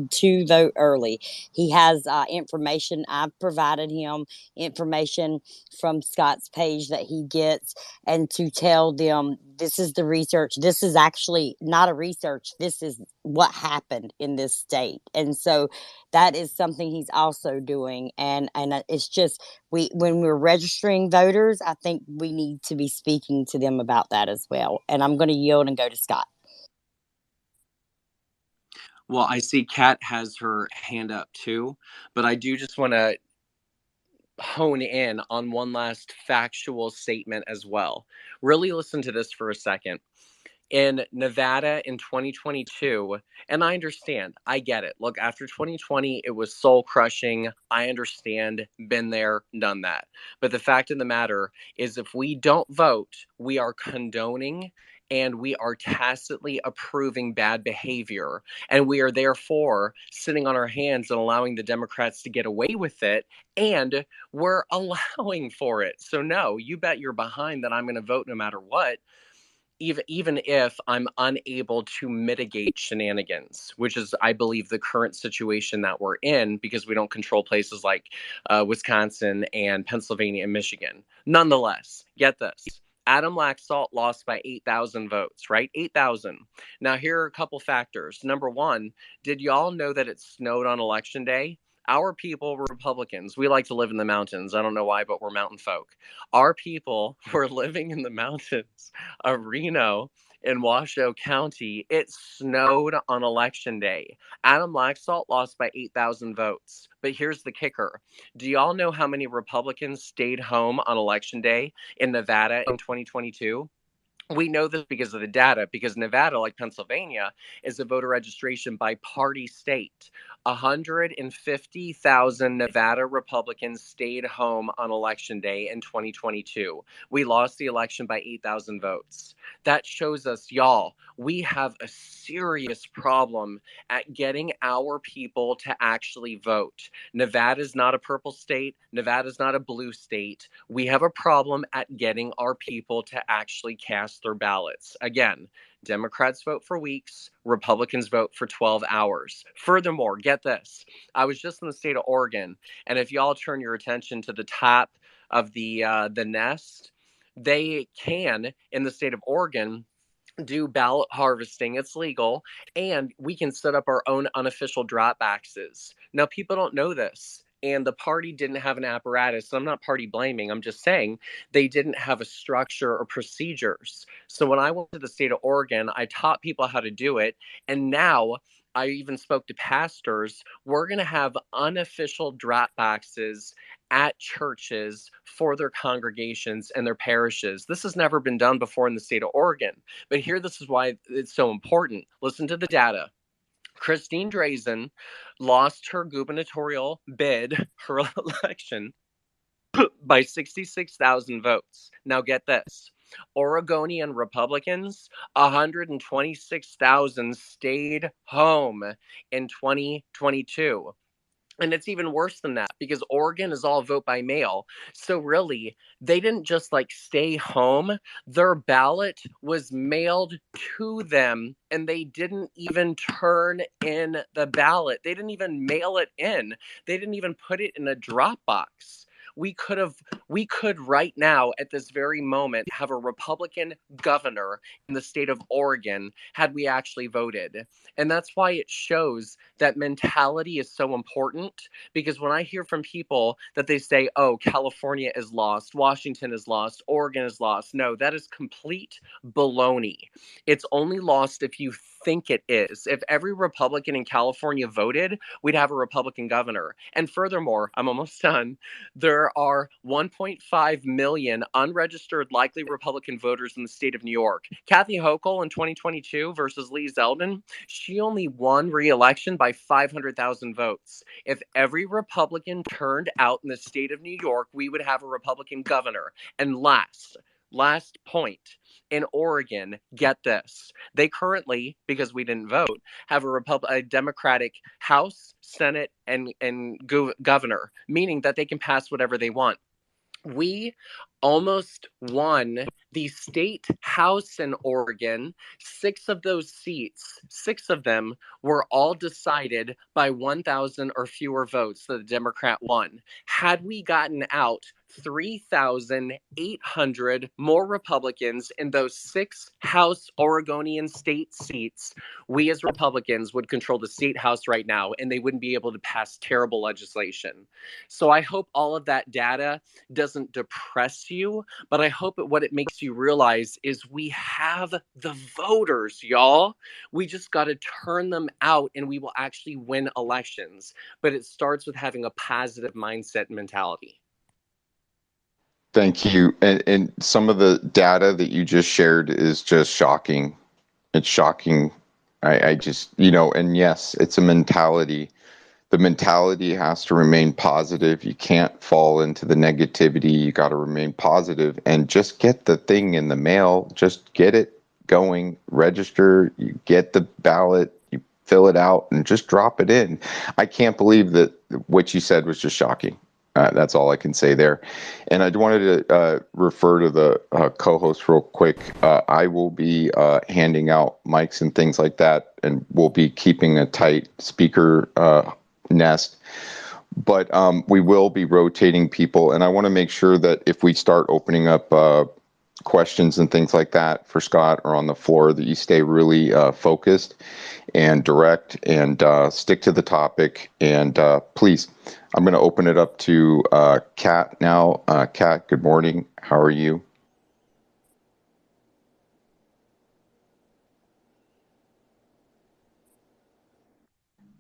to vote early. He has information. I've provided him information from Scott's page that he gets, and to tell them this is the research. This is actually not a research. This is what happened in this state. And so that is something he's also doing. And it's just, when we're registering voters, I think we need to be speaking to them about that as well. And I'm going to yield and go to Scott. Well, I see Kat has her hand up too, but I do just want to hone in on one last factual statement as well. Really listen to this for a second. In Nevada in 2022, and I understand, I get it. Look, after 2020, it was soul crushing. I understand, been there, done that. But the fact of the matter is, if we don't vote, we are condoning and we are tacitly approving bad behavior. And we are therefore sitting on our hands and allowing the Democrats to get away with it. And we're allowing for it. So no, you bet you're behind that I'm going to vote no matter what. even if I'm unable to mitigate shenanigans, which is, I believe, the current situation that we're in because we don't control places like Wisconsin and Pennsylvania and Michigan. Nonetheless, get this. Adam Laxalt lost by 8,000 votes, right? 8,000. Now, here are a couple factors. Number one, did y'all know that it snowed on election day? Our people were Republicans. We like to live in the mountains. I don't know why, but we're mountain folk. Our people were living in the mountains of Reno in Washoe County. It snowed on election day. Adam Laxalt lost by 8,000 votes. But here's the kicker. Do y'all know how many Republicans stayed home on election day in Nevada in 2022? We know this because of the data, because Nevada, like Pennsylvania, is a voter registration by party state. 150,000 Nevada Republicans stayed home on election day in 2022. We lost the election by 8,000 votes. That shows us, y'all, we have a serious problem at getting our people to actually vote. Nevada is not a purple state. Nevada is not a blue state. We have a problem at getting our people to actually cast their ballots. Again, Democrats vote for weeks, Republicans vote for 12 hours. Furthermore, get this. I was just in the state of Oregon, and if y'all turn your attention to the top of the nest, they can, in the state of Oregon, do ballot harvesting. It's legal, and we can set up our own unofficial drop boxes. Now, people don't know this, and the party didn't have an apparatus. I'm not party blaming. I'm just saying they didn't have a structure or procedures. So when I went to the state of Oregon, I taught people how to do it, and now I even spoke to pastors. We're going to have unofficial drop boxes at churches for their congregations and their parishes. This has never been done before in the state of Oregon. But here, this is why it's so important. Listen to the data. Christine Drazen lost her gubernatorial bid, her election, by 66,000 votes. Now get this. Oregonian Republicans, 126,000 stayed home in 2022. And it's even worse than that because Oregon is all vote by mail. So really, they didn't just like stay home. Their ballot was mailed to them and they didn't even turn in the ballot. They didn't even mail it in. They didn't even put it in a drop box. We could right now at this very moment have a Republican governor in the state of Oregon had we actually voted. And that's why it shows that mentality is so important, because when I hear from people that they say, oh, California is lost, Washington is lost, Oregon is lost. No, that is complete baloney. It's only lost if you think it is. If every Republican in California voted, we'd have a Republican governor. And furthermore, I'm almost done. There are 1.5 million unregistered likely Republican voters in the state of New York. Kathy Hochul in 2022 versus Lee Zeldin, she only won re-election by 500,000 votes. If every Republican turned out in the state of New York, we would have a Republican governor. And last point, in Oregon, get this. They currently, because we didn't vote, have a Democratic House, Senate, and governor, meaning that they can pass whatever they want. We almost won the state house in Oregon. 6 of those seats, 6 of them were all decided by 1,000 or fewer votes that the Democrat won. Had we gotten out 3,800 more Republicans in those 6 House Oregonian state seats, we as Republicans would control the state house right now, and they wouldn't be able to pass terrible legislation. So I hope all of that data doesn't depress you, but I hope what it makes you realize is we have the voters, y'all. We just got to turn them out and we will actually win elections. But it starts with having a positive mindset and mentality. Thank you. And some of the data that you just shared is just shocking. It's shocking. I just, and yes, it's a mentality. The mentality has to remain positive. You can't fall into the negativity. You got to remain positive and just get the thing in the mail. Just get it going, register, you get the ballot, you fill it out and just drop it in. I can't believe that what you said was just shocking. That's all I can say there. And I wanted to refer to the co-host real quick. I will be handing out mics and things like that, and we'll be keeping a tight speaker nest. But we will be rotating people, and I want to make sure that if we start opening up questions and things like that for Scott or on the floor, that you stay really focused and direct and stick to the topic. And please, I'm going to open it up to Kat now. Kat, good morning. How are you?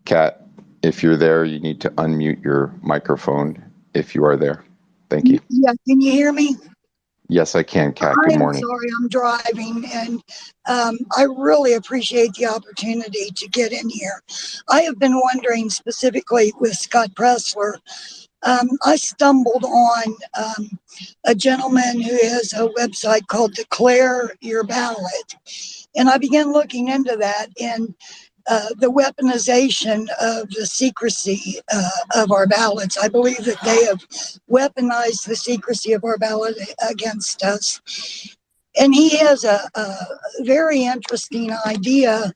Kat, if you're there, you need to unmute your microphone if you are there. Thank you. Yeah, can you hear me? Yes, I can, Kat. Good morning. I'm sorry, I'm driving, and I really appreciate the opportunity to get in here. I have been wondering specifically with Scott Presler. I stumbled on a gentleman who has a website called Declare Your Ballot, and I began looking into that, and the weaponization of the secrecy of our ballots. I believe that they have weaponized the secrecy of our ballot against us. And he has a very interesting idea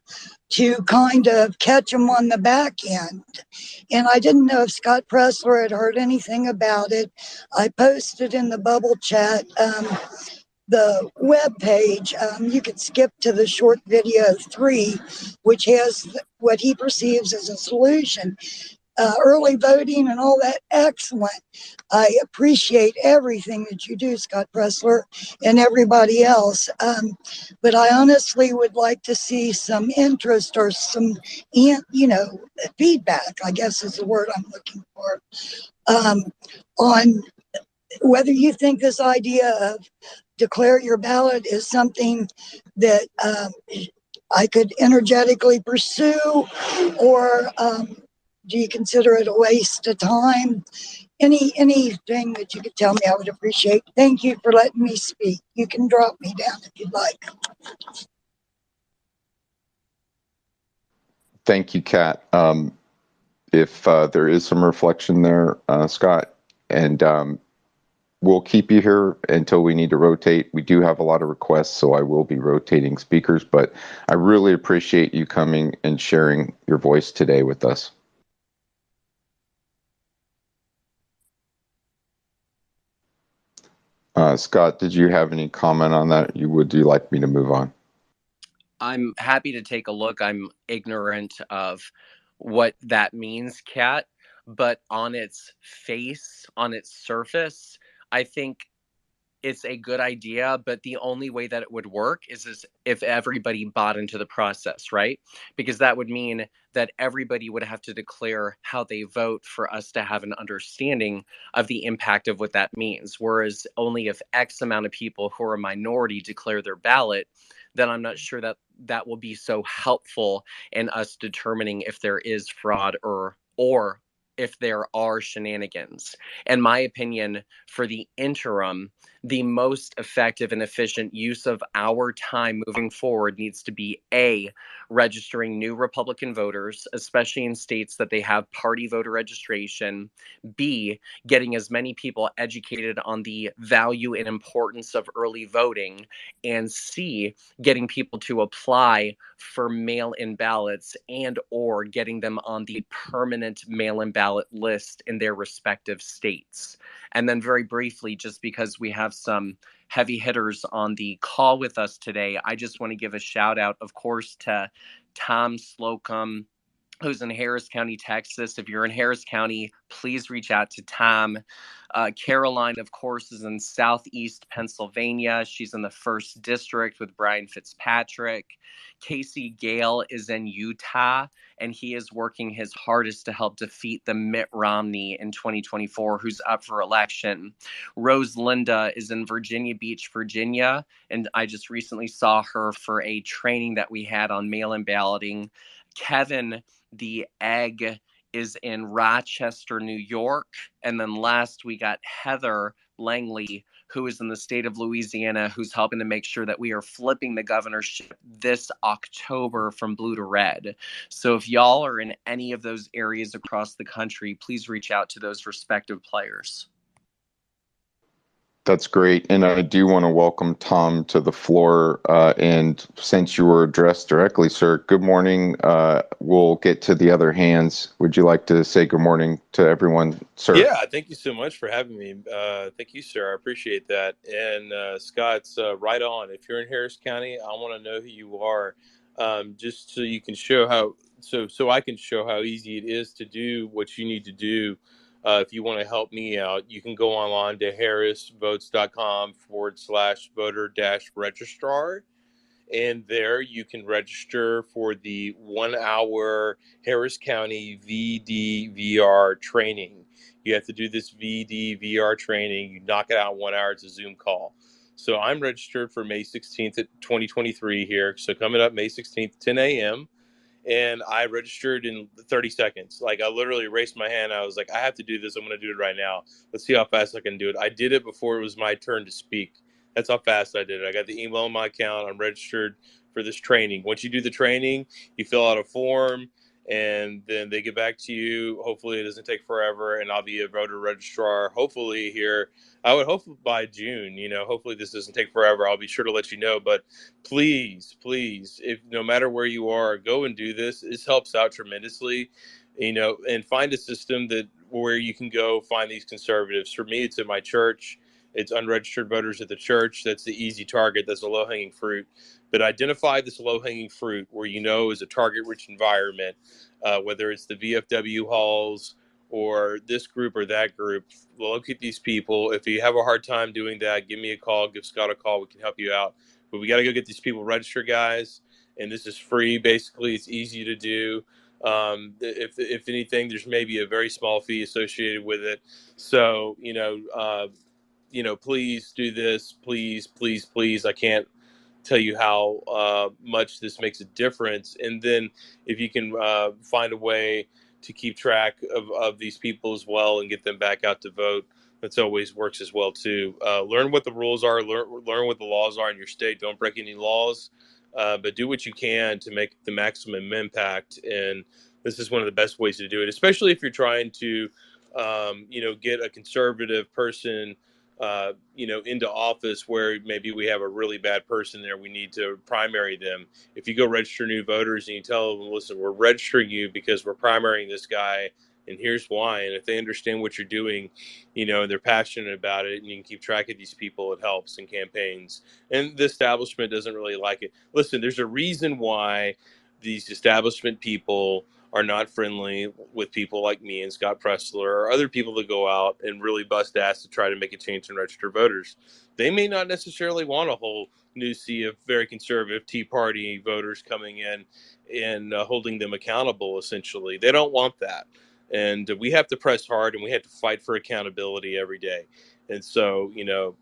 to kind of catch them on the back end. And I didn't know if Scott Presler had heard anything about it. I posted in the bubble chat the web page. You could skip to the short video 3, which has what he perceives as a solution. Early voting and all that, excellent. I appreciate everything that you do, Scott Presler, and everybody else. But I honestly would like to see some interest or some, feedback, I guess is the word I'm looking for, on whether you think this idea of declare your ballot is something that I could energetically pursue, or do you consider it a waste of time? Anything that you could tell me, I would appreciate. Thank you for letting me speak. You can drop me down if you'd like. Thank you, Kat. If there is some reflection there, Scott, and we'll keep you here until we need to rotate. We do have a lot of requests, so I will be rotating speakers, but I really appreciate you coming and sharing your voice today with us. Scott, did you have any comment on that? Would you like me to move on? I'm happy to take a look. I'm ignorant of what that means, Kat, but on its face, on its surface, I think it's a good idea, but the only way that it would work is if everybody bought into the process, right? Because that would mean that everybody would have to declare how they vote for us to have an understanding of the impact of what that means. Whereas only if X amount of people who are a minority declare their ballot, then I'm not sure that that will be so helpful in us determining if there is fraud or if there are shenanigans. In my opinion, for the interim, the most effective and efficient use of our time moving forward needs to be A, registering new Republican voters, especially in states that they have party voter registration, B, getting as many people educated on the value and importance of early voting, and C, getting people to apply for mail-in ballots and or getting them on the permanent mail-in ballot list in their respective states. And then very briefly, just because we have some heavy hitters on the call with us today, I just want to give a shout out, of course, to Tom Slocum, who's in Harris County, Texas. If you're in Harris County, please reach out to Tom. Caroline, of course, is in Southeast Pennsylvania. She's in the 1st District with Brian Fitzpatrick. Casey Gale is in Utah, and he is working his hardest to help defeat the Mitt Romney in 2024, who's up for election. Rose Linda is in Virginia Beach, Virginia, and I just recently saw her for a training that we had on mail-in balloting. Kevin, the egg, is in Rochester, New York. And then last we got Heather Langley, who is in the state of Louisiana, who's helping to make sure that we are flipping the governorship this October from blue to red. So if y'all are in any of those areas across the country, please reach out to those respective players. That's great. And I do want to welcome Tom to the floor. And since you were addressed directly, sir, good morning. We'll get to the other hands. Would you like to say good morning to everyone, sir? Yeah, thank you so much for having me. Thank you, sir. I appreciate that. And Scott's right on. If you're in Harris County, I want to know who you are, just so you can show how. So I can show how easy it is to do what you need to do. If you want to help me out, you can go online to harrisvotes.com/voter-registrar. And there you can register for the 1 hour Harris County VDVR training. You have to do this VDVR training. You knock it out in 1 hour. It's a Zoom call. So I'm registered for May 16th, 2023 here. So coming up May 16th, 10 a.m. And I registered in 30 seconds. Like, I literally raised my hand. I was like, I have to do this. I'm going to do it right now. Let's see how fast I can do it. I did it before it was my turn to speak. That's how fast I did it. I got the email in my account. I'm registered for this training. Once you do the training, you fill out a form, and then they get back to you. Hopefully it doesn't take forever, and I'll be a voter registrar hopefully here. I would hope by June. Hopefully this doesn't take forever. I'll be sure to let you know. But please, if no matter where you are, go and do this. This helps out tremendously, and find a system where you can go find these conservatives. For me, it's in my church. It's unregistered voters at the church. That's the easy target. That's a low-hanging fruit. But identify this low-hanging fruit where is a target-rich environment, whether it's the VFW halls or this group or that group. Locate these people. If you have a hard time doing that, give me a call. Give Scott a call. We can help you out. But we got to go get these people registered, guys. And this is free. Basically, it's easy to do. If anything, there's maybe a very small fee associated with it. So, please do this. Please, please, please. I can't tell you how much this makes a difference. And then if you can find a way to keep track of these people as well and get them back out to vote, that's always works as well too. Learn what the rules are, learn what the laws are in your state. Don't break any laws, but do what you can to make the maximum impact. And this is one of the best ways to do it, especially if you're trying to, get a conservative person into office where maybe we have a really bad person there. We need to primary them. If you go register new voters and you tell them, listen, we're registering you because we're primarying this guy, and here's why. And if they understand what you're doing, and they're passionate about it, and you can keep track of these people, it helps in campaigns. And the establishment doesn't really like it. Listen, there's a reason why these establishment people are not friendly with people like me and Scott Presler or other people that go out and really bust ass to try to make a change in registered voters. They may not necessarily want a whole new sea of very conservative Tea Party voters coming in and holding them accountable, essentially. They don't want that. And we have to press hard, and we have to fight for accountability every day. And so,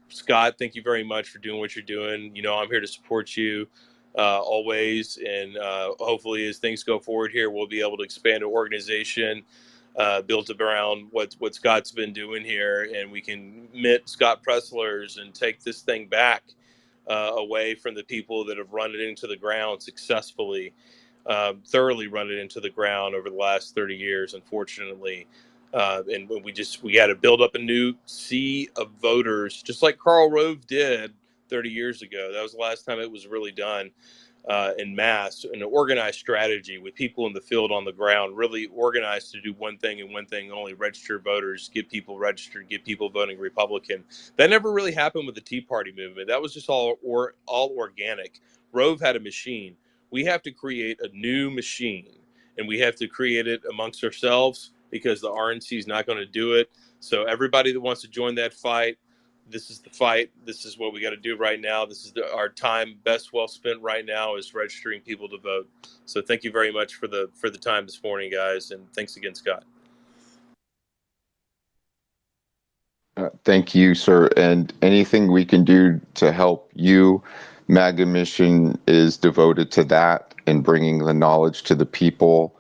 Scott, thank you very much for doing what you're doing. I'm here to support you always, and hopefully as things go forward here, we'll be able to expand an organization built around what Scott's been doing here, and we can meet Scott Presslers and take this thing back away from the people that have run it into the ground successfully, thoroughly run it into the ground over the last 30 years, unfortunately. And we had to build up a new sea of voters, just like Karl Rove did 30 years ago. That was the last time it was really done in mass, an organized strategy with people in the field on the ground, really organized to do one thing and one thing only: register voters, get people registered, get people voting Republican. That never really happened with the Tea Party movement. That was just all organic. Rove had a machine. We have to create a new machine, and we have to create it amongst ourselves, because the RNC is not going to do it. So everybody that wants to join that fight, this is the fight. This is what we got to do right now. This is our time best well spent right now, is registering people to vote. So thank you very much for the time this morning, guys, and thanks again, Scott. Thank you, sir. And anything we can do to help you, MAGAMission is devoted to that and bringing the knowledge to the people.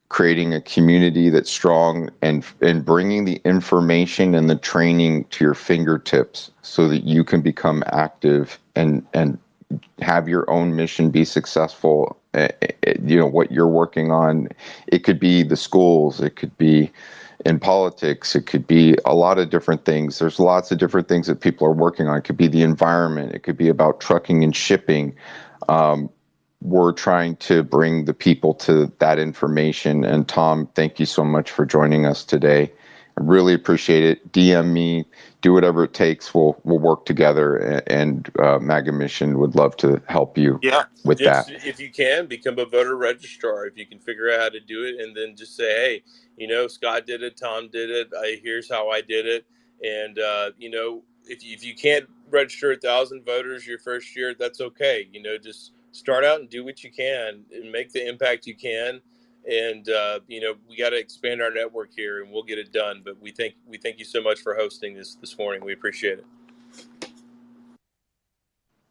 creating a community that's strong, and bringing the information and the training to your fingertips so that you can become active and have your own mission be successful. What you're working on, it could be the schools, it could be in politics, it could be a lot of different things. There's lots of different things that people are working on. It could be the environment, it could be about trucking and shipping. We're trying to bring the people to that information. And Tom, thank you so much for joining us today. I really appreciate it. DM me, do whatever it takes. We'll work together, and MAGAMission would love to help you with Just that. if you can, become a voter registrar. If you can figure out how to do it, and then just say, hey, Scott did it, Tom did it. Here's how I did it. And if you can't register 1,000 voters your first year, that's okay. Just start out and do what you can and make the impact you can. And we got to expand our network here, and we'll get it done. But we thank you so much for hosting this morning. We appreciate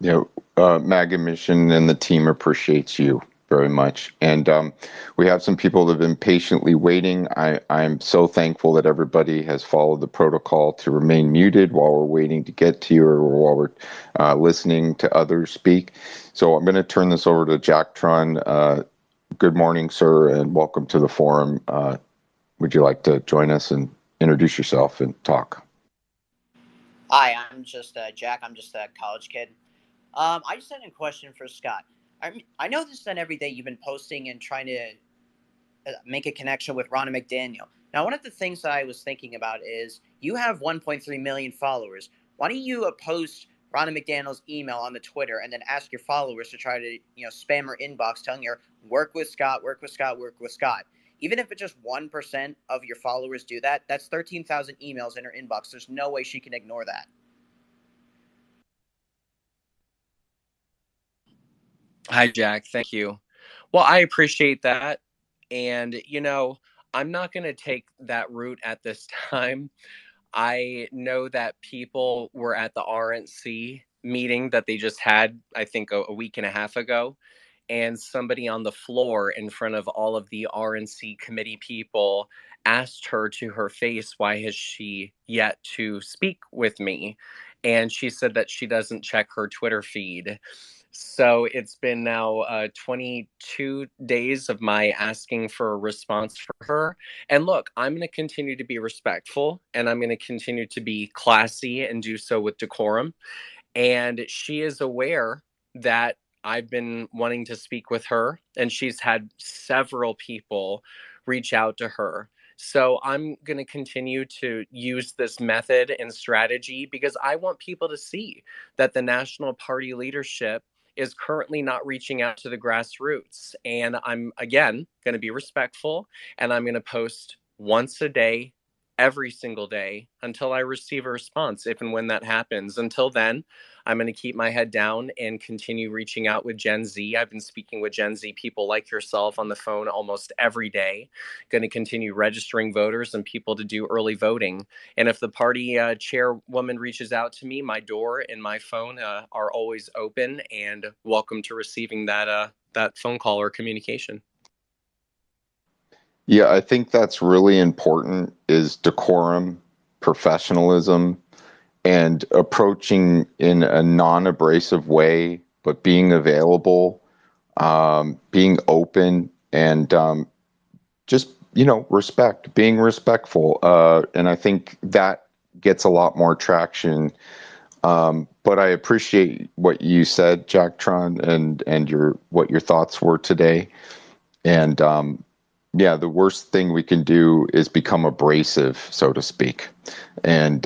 it. MAGAMission and the team appreciates you very much. And we have some people that have been patiently waiting. I'm so thankful that everybody has followed the protocol to remain muted while we're waiting to get to you, or while we're listening to others speak. So I'm going to turn this over to Jack Tron. Good morning, sir, and welcome to the forum. Would you like to join us and introduce yourself and talk? Hi, I'm just Jack. I'm just a college kid. I just had a question for Scott. I noticed that every day you've been posting and trying to make a connection with Ronna McDaniel. Now, one of the things that I was thinking about is you have 1.3 million followers. Why don't you post Ronna McDaniel's email on the Twitter and then ask your followers to try to spam her inbox telling her, work with Scott, work with Scott, work with Scott. Even if it's just 1% of your followers do that, that's 13,000 emails in her inbox. There's no way she can ignore that. Hi, Jack. Thank you. Well, I appreciate that. And, I'm not going to take that route at this time. I know that people were at the RNC meeting that they just had, I think, a week and a half ago. And somebody on the floor in front of all of the RNC committee people asked her to her face, why has she yet to speak with me? And she said that she doesn't check her Twitter feed. So it's been now 22 days of my asking for a response for her. And look, I'm going to continue to be respectful, and I'm going to continue to be classy and do so with decorum. And she is aware that I've been wanting to speak with her, and she's had several people reach out to her. So I'm going to continue to use this method and strategy because I want people to see that the National Party leadership is currently not reaching out to the grassroots. And I'm, again, going to be respectful, and I'm going to post once a day, every single day, until I receive a response, if and when that happens. Until then, I'm going to keep my head down and continue reaching out with Gen Z. I've been speaking with Gen Z people like yourself on the phone almost every day. Going to continue registering voters and people to do early voting. And if the party chairwoman reaches out to me, my door and my phone are always open and welcome to receiving that phone call or communication. Yeah, I think that's really important, is decorum, professionalism, and approaching in a non-abrasive way, but being available, being open, and just, respect, being respectful. And I think that gets a lot more traction. But I appreciate what you said, Jack Tron, and what your thoughts were today. And yeah, the worst thing we can do is become abrasive, so to speak. And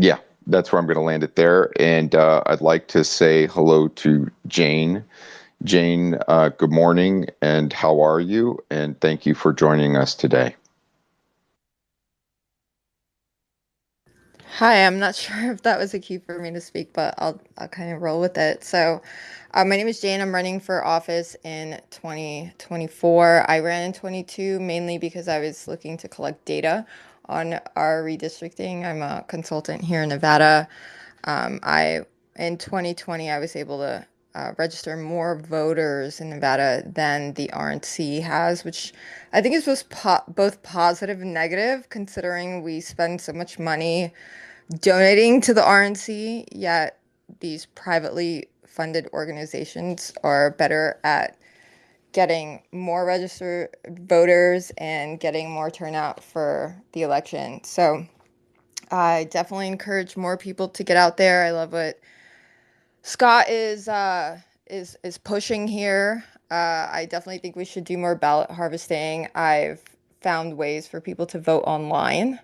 yeah, that's where I'm going to land it there. And I'd like to say hello to Jane. Jane, good morning, and how are you? And thank you for joining us today. Hi, I'm not sure if that was a cue for me to speak, but I'll kind of roll with it. So, my name is Jane. I'm running for office in 2024. I ran in 22 mainly because I was looking to collect data on our redistricting. I'm a consultant here in Nevada. In 2020, I was able to register more voters in Nevada than the RNC has, which I think is both positive and negative, considering we spend so much money donating to the RNC, yet these privately funded organizations are better at getting more registered voters and getting more turnout for the election. So I definitely encourage more people to get out there. I love what Scott is pushing here. I definitely think we should do more ballot harvesting. I've found ways for people to vote online,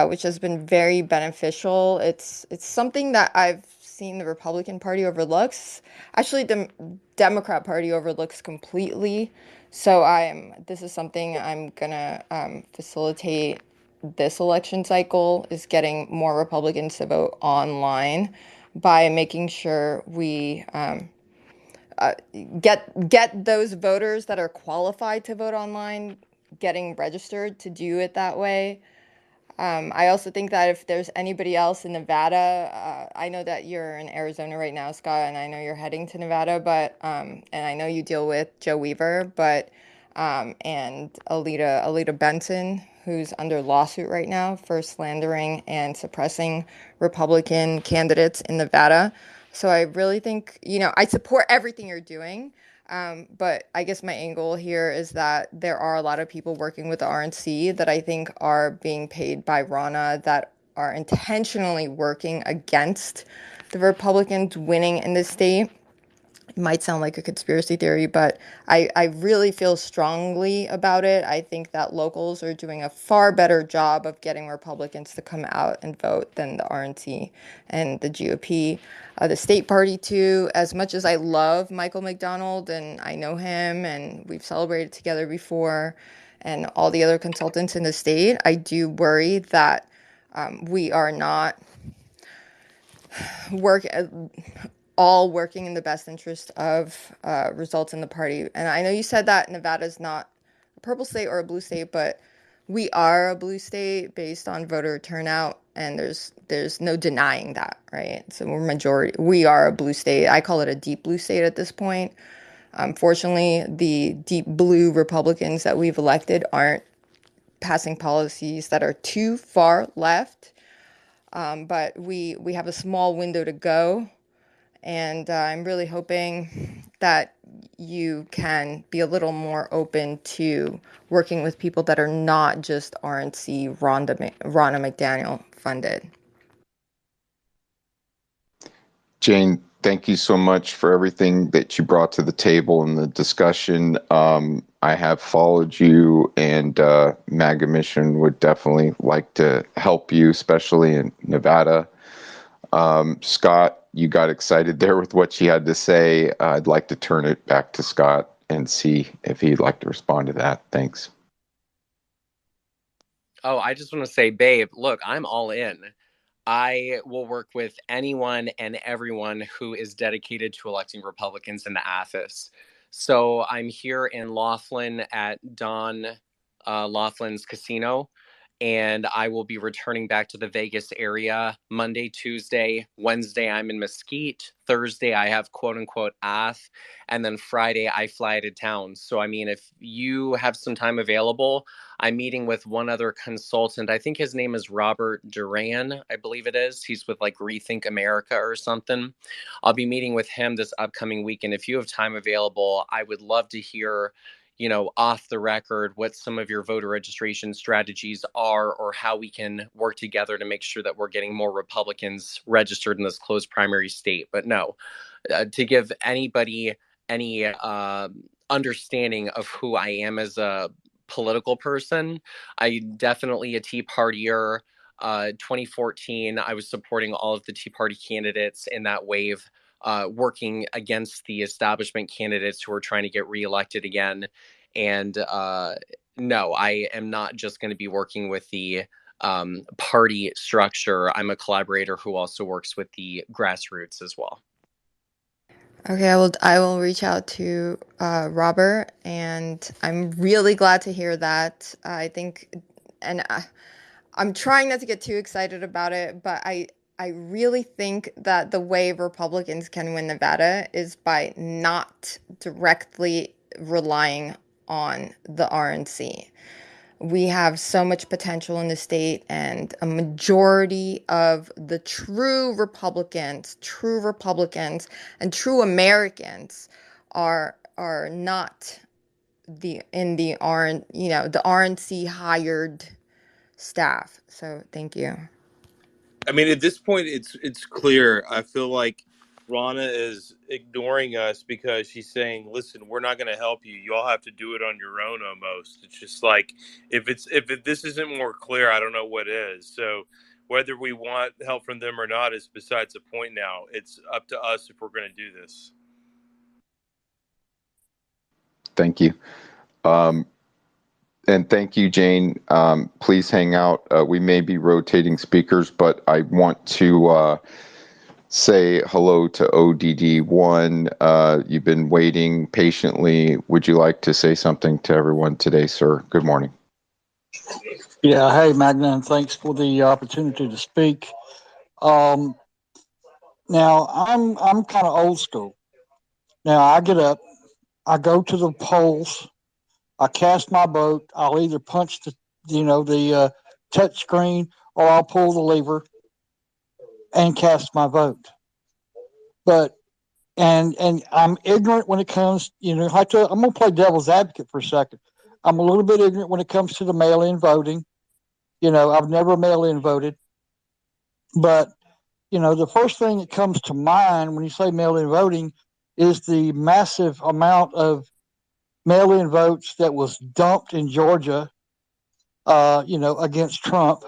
which has been very beneficial. It's something that I've seen the Republican Party overlooks. Actually, the Democrat Party overlooks completely. So this is something I'm gonna facilitate this election cycle, is getting more Republicans to vote online by making sure we get those voters that are qualified to vote online getting registered to do it that way. I also think that if there's anybody else in Nevada, I know that you're in Arizona right now, Scott, and I know you're heading to Nevada, but and I know you deal with Joe Weaver, but and Alita Benson, who's under lawsuit right now for slandering and suppressing Republican candidates in Nevada. So I really think, I support everything you're doing. But I guess my angle here is that there are a lot of people working with the RNC that I think are being paid by Rana that are intentionally working against the Republicans winning in this state. It might sound like a conspiracy theory, but I really feel strongly about it. I think that locals are doing a far better job of getting Republicans to come out and vote than the RNC and the GOP. The state party, too, as much as I love Michael McDonald and I know him and we've celebrated together before and all the other consultants in the state, I do worry that we are not all working in the best interest of results in the party. And I know you said that Nevada's not a purple state or a blue state, but we are a blue state based on voter turnout, and there's no denying that, right? So we are a blue state. I call it a deep blue state at this point. Fortunately, the deep blue Republicans that we've elected aren't passing policies that are too far left, but we have a small window to go. And I'm really hoping that you can be a little more open to working with people that are not just RNC Ronna McDaniel funded. Jane, thank you so much for everything that you brought to the table in the discussion. I have followed you, and MAGAMission would definitely like to help you, especially in Nevada. Scott, you got excited there with what she had to say. I'd like to turn it back to Scott and see if he'd like to respond to that. Thanks. Oh, I just want to say, babe, look, I'm all in. I will work with anyone and everyone who is dedicated to electing Republicans into office. So I'm here in Laughlin at Don Laughlin's casino, and I will be returning back to the Vegas area Monday, Tuesday, Wednesday I'm in Mesquite, Thursday I have quote unquote off, and then Friday I fly out of town. So I mean, if you have some time available, I'm meeting with one other consultant. I think his name is Robert Duran, I believe it is. He's with like Rethink America or something. I'll be meeting with him this upcoming weekend. If you have time available, I would love to hear, off the record, what some of your voter registration strategies are, or how we can work together to make sure that we're getting more Republicans registered in this closed primary state. But no, to give anybody any understanding of who I am as a political person, I definitely a Tea Partier. 2014, I was supporting all of the Tea Party candidates in that wave, working against the establishment candidates who are trying to get reelected again. And no, I am not just going to be working with the party structure. I'm a collaborator who also works with the grassroots as well. Okay, I will reach out to Robert, and I'm really glad to hear that. I think, and I'm trying not to get too excited about it, but I I really think that the way Republicans can win Nevada is by not directly relying on the RNC. We have so much potential in the state, and a majority of the true Republicans, and true Americans are not the RNC hired staff. So thank you. I mean, at this point, it's clear. I feel like Rana is ignoring us because she's saying, "Listen, we're not going to help you. You all have to do it on your own." Almost, it's just like if this isn't more clear, I don't know what is. So whether we want help from them or not is besides the point now. It's up to us if we're going to do this. Thank you. And thank you, Jane. Please hang out. We may be rotating speakers, but I want to say hello to ODD1. You've been waiting patiently. Would you like to say something to everyone today, sir? Good morning. Yeah, hey, Magna, and thanks for the opportunity to speak. Now, I'm kind of old school. Now, I get up, I go to the polls, I cast my vote. I'll either punch the touch screen, or I'll pull the lever and cast my vote. But and I'm ignorant when it comes, I'm gonna play devil's advocate for a second. I'm a little bit ignorant when it comes to the mail-in voting. I've never mail-in voted, but the first thing that comes to mind when you say mail-in voting is the massive amount of mail-in votes that was dumped in Georgia, against Trump.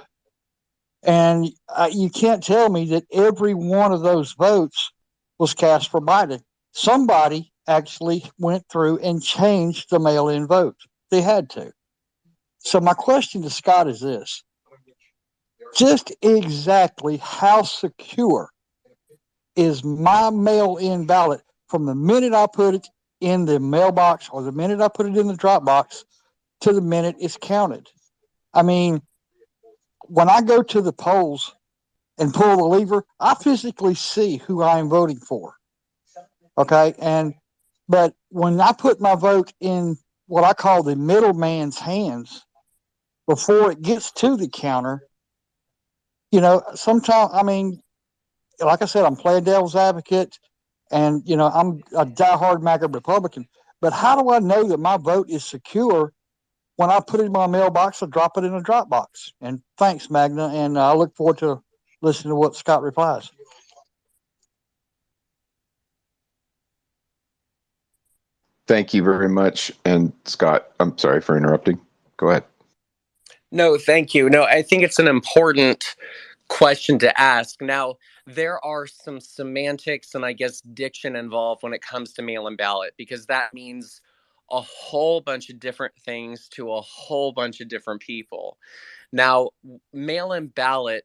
And you can't tell me that every one of those votes was cast for Biden. Somebody actually went through and changed the mail-in vote. They had to. So my question to Scott is this: just exactly how secure is my mail-in ballot from the minute I put it in the mailbox or the minute I put it in the drop box to the minute it's counted? I mean, when I go to the polls and pull the lever, I physically see who I am voting for. Okay. But when I put my vote in what I call the middleman's hands before it gets to the counter, sometimes, like I said, I'm playing devil's advocate, and I'm a diehard MAGA Republican. But how do I know that my vote is secure when I put it in my mailbox or drop it in a drop box? And thanks, Magna, and I look forward to listening to what Scott replies. Thank you very much. And Scott, I'm sorry for interrupting. Go ahead. No, thank you. No, I think it's an important question to ask. Now, there are some semantics and I guess diction involved when it comes to mail-in ballot, because that means a whole bunch of different things to a whole bunch of different people. Now, mail-in ballot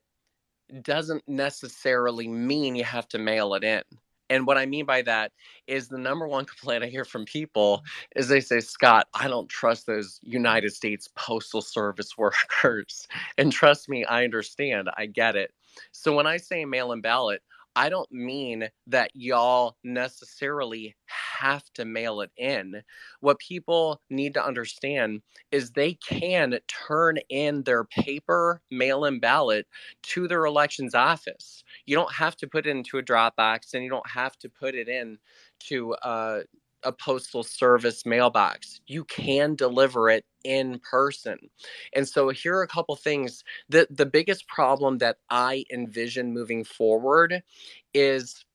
doesn't necessarily mean you have to mail it in. And what I mean by that is the number one complaint I hear from people is they say, Scott, I don't trust those United States Postal Service workers. And trust me, I understand. I get it. So when I say mail-in ballot, I don't mean that y'all necessarily have to mail it in. What people need to understand is they can turn in their paper mail-in ballot to their elections office. You don't have to put it into a drop box, and you don't have to put it in to a postal service mailbox. You can deliver it in person. And so here are a couple things. The biggest problem that I envision moving forward is,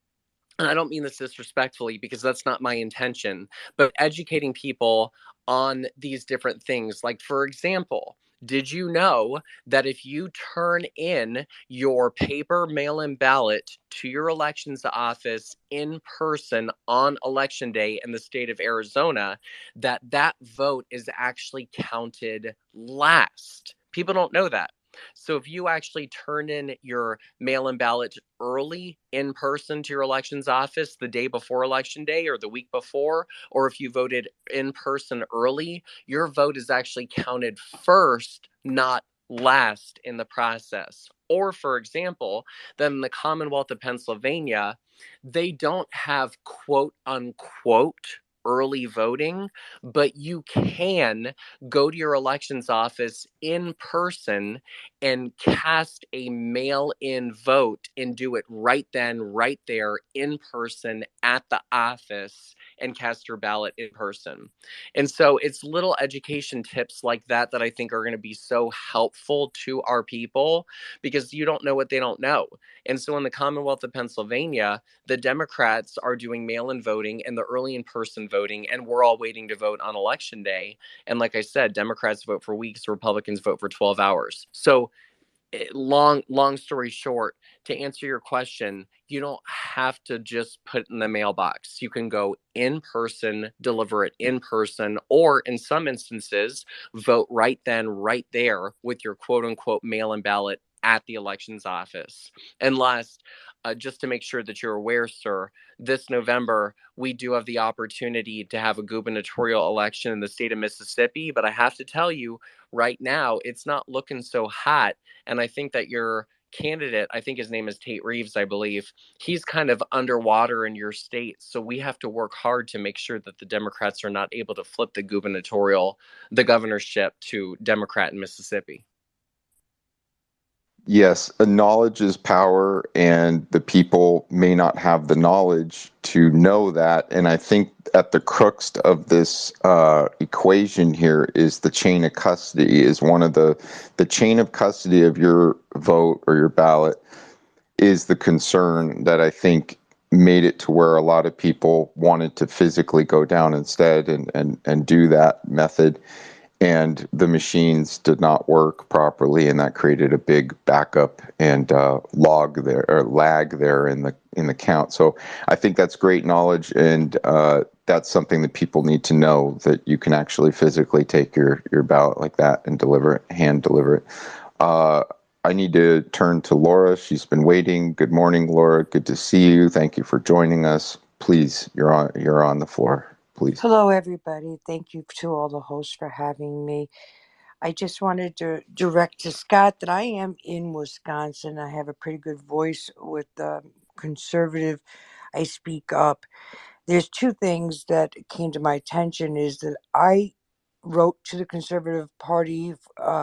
and I don't mean this disrespectfully because that's not my intention, but educating people on these different things. Like, for example, did you know that if you turn in your paper mail-in ballot to your elections office in person on election day in the state of Arizona, that vote is actually counted last? People don't know that. So if you actually turn in your mail-in ballot early in person to your elections office the day before election day or the week before, or if you voted in person early, your vote is actually counted first, not last in the process. Or, for example, then in the Commonwealth of Pennsylvania, they don't have quote unquote early voting, but you can go to your elections office in person and cast a mail-in vote and do it right then, right there in person at the office and cast your ballot in person. And so it's little education tips like that that I think are going to be so helpful to our people, because you don't know what they don't know. And so in the Commonwealth of Pennsylvania, the Democrats are doing mail-in voting and the early in-person voting, and we're all waiting to vote on election day. And like I said, Democrats vote for weeks, Republicans vote for 12 hours. So long story short, to answer your question, you don't have to just put it in the mailbox. You can go in person, deliver it in person, or in some instances, vote right then, right there with your quote unquote mail-in ballot at the elections office. And last, just to make sure that you're aware, sir, this November, we do have the opportunity to have a gubernatorial election in the state of Mississippi. But I have to tell you, right now, it's not looking so hot. And I think that your candidate, I think his name is Tate Reeves, I believe, he's kind of underwater in your state. So we have to work hard to make sure that the Democrats are not able to flip the governorship to Democrat in Mississippi. Yes, knowledge is power, and the people may not have the knowledge to know that. And I think at the crux of this equation here is the chain of custody. Is one of the chain of custody of your vote or your ballot is the concern that I think made it to where a lot of people wanted to physically go down instead and do that method. And the machines did not work properly, and that created a big backup and lag there in the count. So I think that's great knowledge, and that's something that people need to know, that you can actually physically take your ballot like that and hand deliver it. I need to turn to Laura. She's been waiting. Good morning, Laura. Good to see you. Thank you for joining us. Please, you're on the floor. Please. Hello, everybody. Thank you to all the hosts for having me. I just wanted to direct to Scott that I am in Wisconsin. I have a pretty good voice with the conservative. I speak up. There's two things that came to my attention is that I wrote to the Conservative Party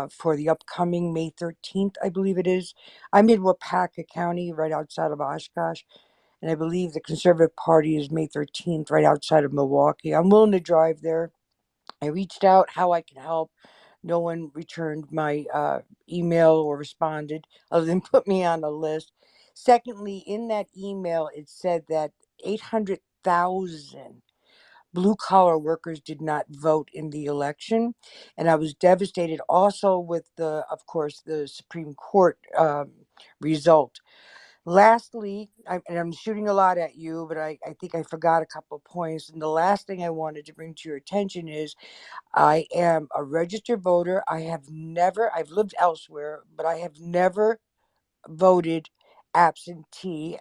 for the upcoming May 13th, I believe it is. I'm in Wapaka County, right outside of Oshkosh. And I believe the Conservative Party is May 13th, right outside of Milwaukee. I'm willing to drive there. I reached out how I can help. No one returned my email or responded other than put me on a list. Secondly, in that email, it said that 800,000 blue collar workers did not vote in the election. And I was devastated also with of course, the Supreme Court result. Lastly, and I'm shooting a lot at you, but I think I forgot a couple of points. And the last thing I wanted to bring to your attention is I am a registered voter. I've lived elsewhere, but I have never voted absentee.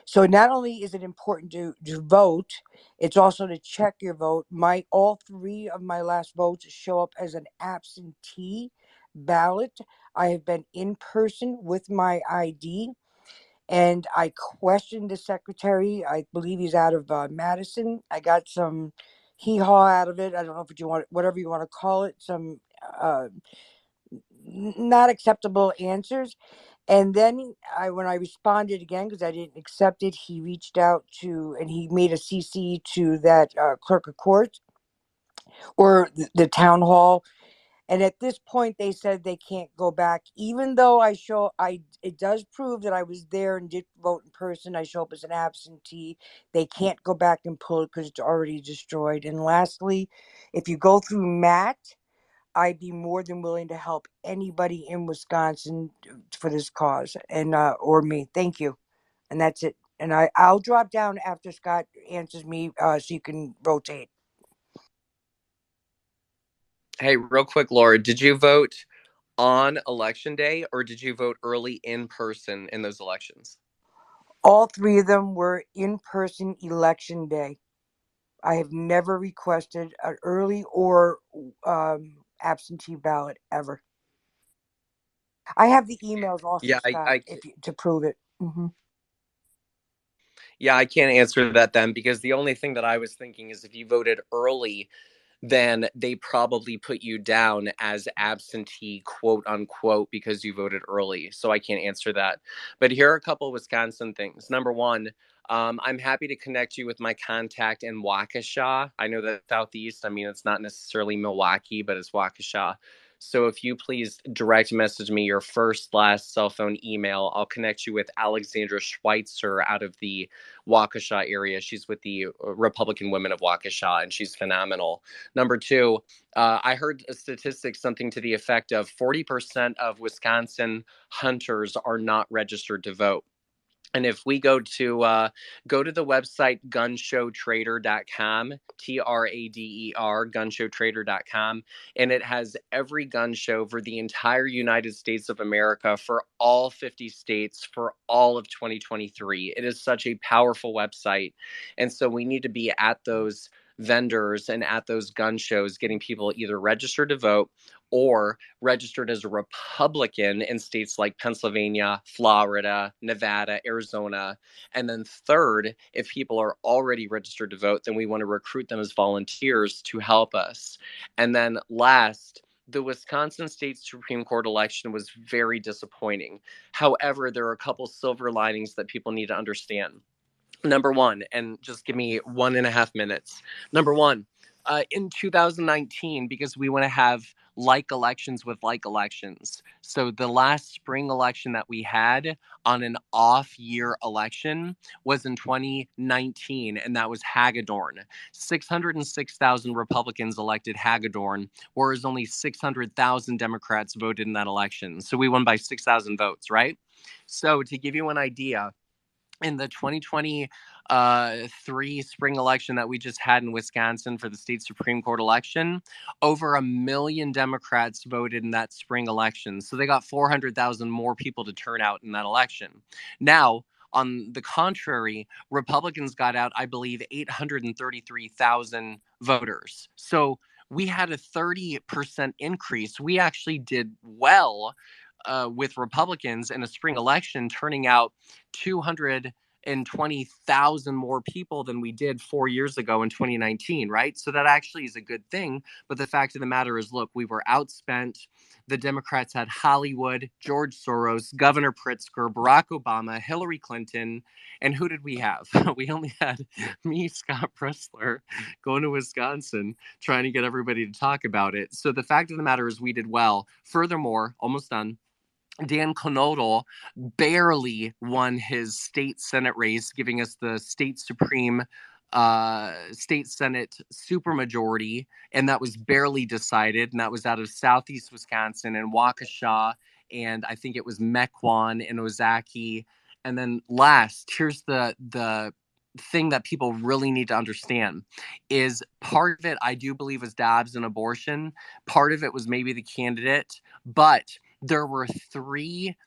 So not only is it important to vote, it's also to check your vote. All three of my last votes show up as an absentee ballot. I have been in person with my ID. And I questioned the secretary. I believe he's out of Madison. I got some hee-haw out of it. I don't know if you want, whatever you want to call it, some not acceptable answers. And then when I responded again, because I didn't accept it, he reached out and he made a CC to that clerk of court or the town hall. And at this point, they said they can't go back, even though it does prove that I was there and did vote in person. I show up as an absentee. They can't go back and pull it because it's already destroyed. And lastly, if you go through Matt, I'd be more than willing to help anybody in Wisconsin for this cause or me. Thank you. And that's it. And I'll drop down after Scott answers me so you can rotate. Hey, real quick, Laura, did you vote on election day or did you vote early in person in those elections? All three of them were in-person election day. I have never requested an early or absentee ballot ever. I have the emails also, Yeah, Scott, to prove it. Mm-hmm. Yeah, I can't answer that then, because the only thing that I was thinking is if you voted early, then they probably put you down as absentee, quote unquote, because you voted early. So I can't answer that. But here are a couple of Wisconsin things. Number one, I'm happy to connect you with my contact in Waukesha. I know that Southeast, I mean, it's not necessarily Milwaukee, but it's Waukesha. So if you please direct message me your first, last cell phone email, I'll connect you with Alexandra Schweitzer out of the Waukesha area. She's with the Republican Women of Waukesha, and she's phenomenal. Number two, I heard a statistic, something to the effect of 40% of Wisconsin hunters are not registered to vote. And if we go to the website gunshowtrader.com, TRADER, gunshowtrader.com, and it has every gun show for the entire United States of America for all 50 states for all of 2023. It is such a powerful website. And so we need to be at those vendors and at those gun shows getting people either registered to vote or registered as a Republican in states like Pennsylvania, Florida, Nevada, Arizona. And then third, if people are already registered to vote, then we want to recruit them as volunteers to help us. And then last, the Wisconsin State Supreme Court election was very disappointing. However, there are a couple silver linings that people need to understand. Number one, and just give me 1.5 minutes. Number one, in 2019, because we want to have like elections with like elections. So the last spring election that we had on an off year election was in 2019, and that was Hagedorn. 606,000 Republicans elected Hagedorn, whereas only 600,000 Democrats voted in that election. So we won by 6,000 votes, right? So to give you an idea, in the 2023 spring election that we just had in Wisconsin for the state Supreme Court election, over 1 million Democrats voted in that spring election. So they got 400,000 more people to turn out in that election. Now, on the contrary, Republicans got out, I believe, 833,000 voters. So we had a 30% increase. We actually did well with Republicans in a spring election, turning out 220,000 more people than we did 4 years ago in 2019, right? So that actually is a good thing. But the fact of the matter is, look, we were outspent. The Democrats had Hollywood, George Soros, Governor Pritzker, Barack Obama, Hillary Clinton. And who did we have? We only had me, Scott Presler, going to Wisconsin, trying to get everybody to talk about it. So the fact of the matter is we did well. Furthermore, almost done, Dan Conodal barely won his state Senate race, giving us the state Senate supermajority, and that was barely decided, and that was out of Southeast Wisconsin and Waukesha, and I think it was Mequon and Ozaukee. And then last, here's the thing that people really need to understand is part of it, I do believe, was Dobbs and abortion. Part of it was maybe the candidate, but there were 3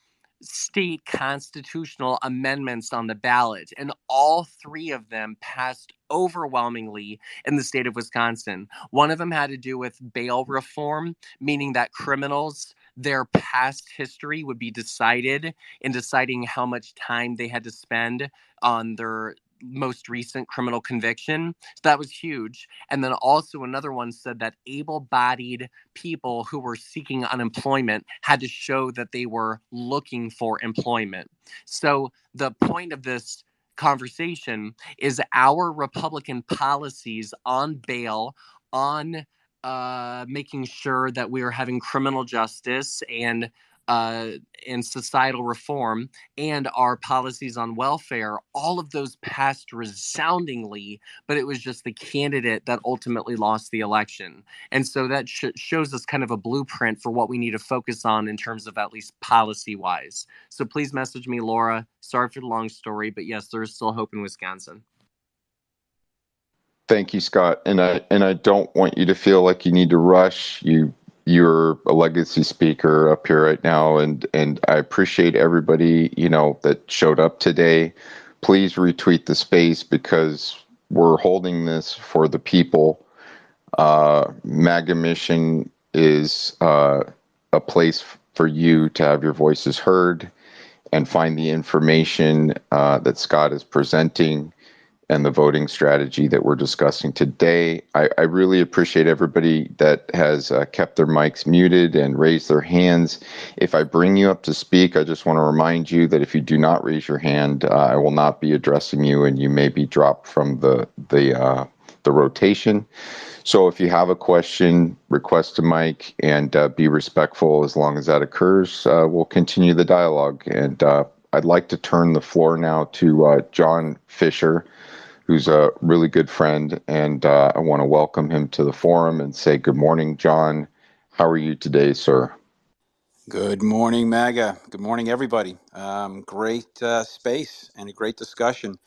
state constitutional amendments on the ballot, and all 3 of them passed overwhelmingly in the state of Wisconsin. One of them had to do with bail reform, meaning that criminals, their past history would be decided in deciding how much time they had to spend on their most recent criminal conviction. So that was huge. And then also another one said that able-bodied people who were seeking unemployment had to show that they were looking for employment. So the point of this conversation is our Republican policies on bail, on making sure that we are having criminal justice and societal reform, and our policies on welfare, all of those passed resoundingly, but it was just the candidate that ultimately lost the election. And so that shows us kind of a blueprint for what we need to focus on in terms of at least policy-wise. So please message me, Laura. Sorry for the long story, but yes, there is still hope in Wisconsin. Thank you, Scott. And I don't want you to feel like you need to rush. You're a legacy speaker up here right now, and I appreciate everybody, that showed up today. Please retweet the space because we're holding this for the people. MAGAMission is a place for you to have your voices heard and find the information that Scott is presenting and the voting strategy that we're discussing today. I really appreciate everybody that has kept their mics muted and raised their hands. If I bring you up to speak, I just want to remind you that if you do not raise your hand, I will not be addressing you, and you may be dropped from the rotation. So if you have a question, request a mic, and be respectful. As long as that occurs, we'll continue the dialogue. And I'd like to turn the floor now to John Fisher, who's a really good friend, and I want to welcome him to the forum and say good morning, John. How are you today, sir? Good morning, MAGA. Good morning, everybody. Great space and a great discussion.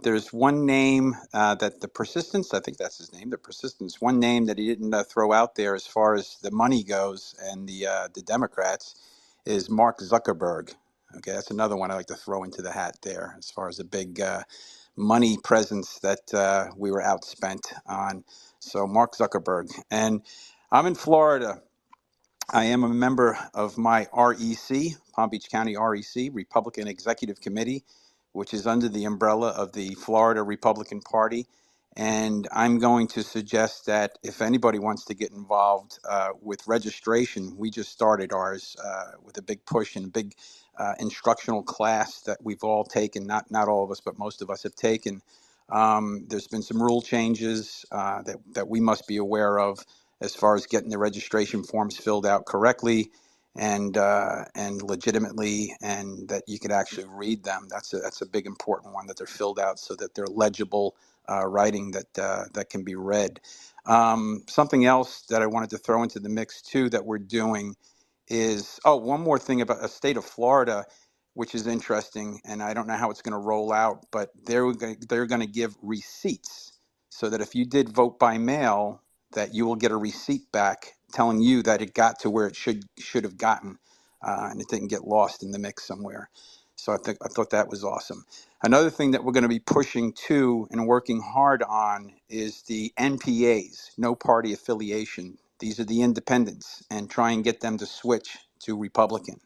There's one name that the Persistence, I think that's his name, the Persistence, one name that he didn't throw out there as far as the money goes and the Democrats is Mark Zuckerberg. Okay, that's another one I like to throw into the hat there as far as a big money presence that we were outspent on. So Mark Zuckerberg. And I'm in Florida. I am a member of my REC, Palm Beach County REC, Republican Executive Committee, which is under the umbrella of the Florida Republican Party. And I'm going to suggest that if anybody wants to get involved with registration, we just started ours with a big push and a big instructional class that we've all taken, not all of us, but most of us have taken. There's been some rule changes that we must be aware of as far as getting the registration forms filled out correctly and legitimately, and that you could actually read them. That's a big important one, that they're filled out so that they're legible writing that can be read. Something else that I wanted to throw into the mix too that we're doing is one more thing about a state of Florida, which is interesting, and I don't know how it's going to roll out, but they're going to give receipts so that if you did vote by mail, that you will get a receipt back telling you that it got to where it should have gotten, and it didn't get lost in the mix somewhere. So I thought that was awesome. Another thing that we're going to be pushing to and working hard on is the NPAs, no party affiliation. These are the independents, and try and get them to switch to Republican.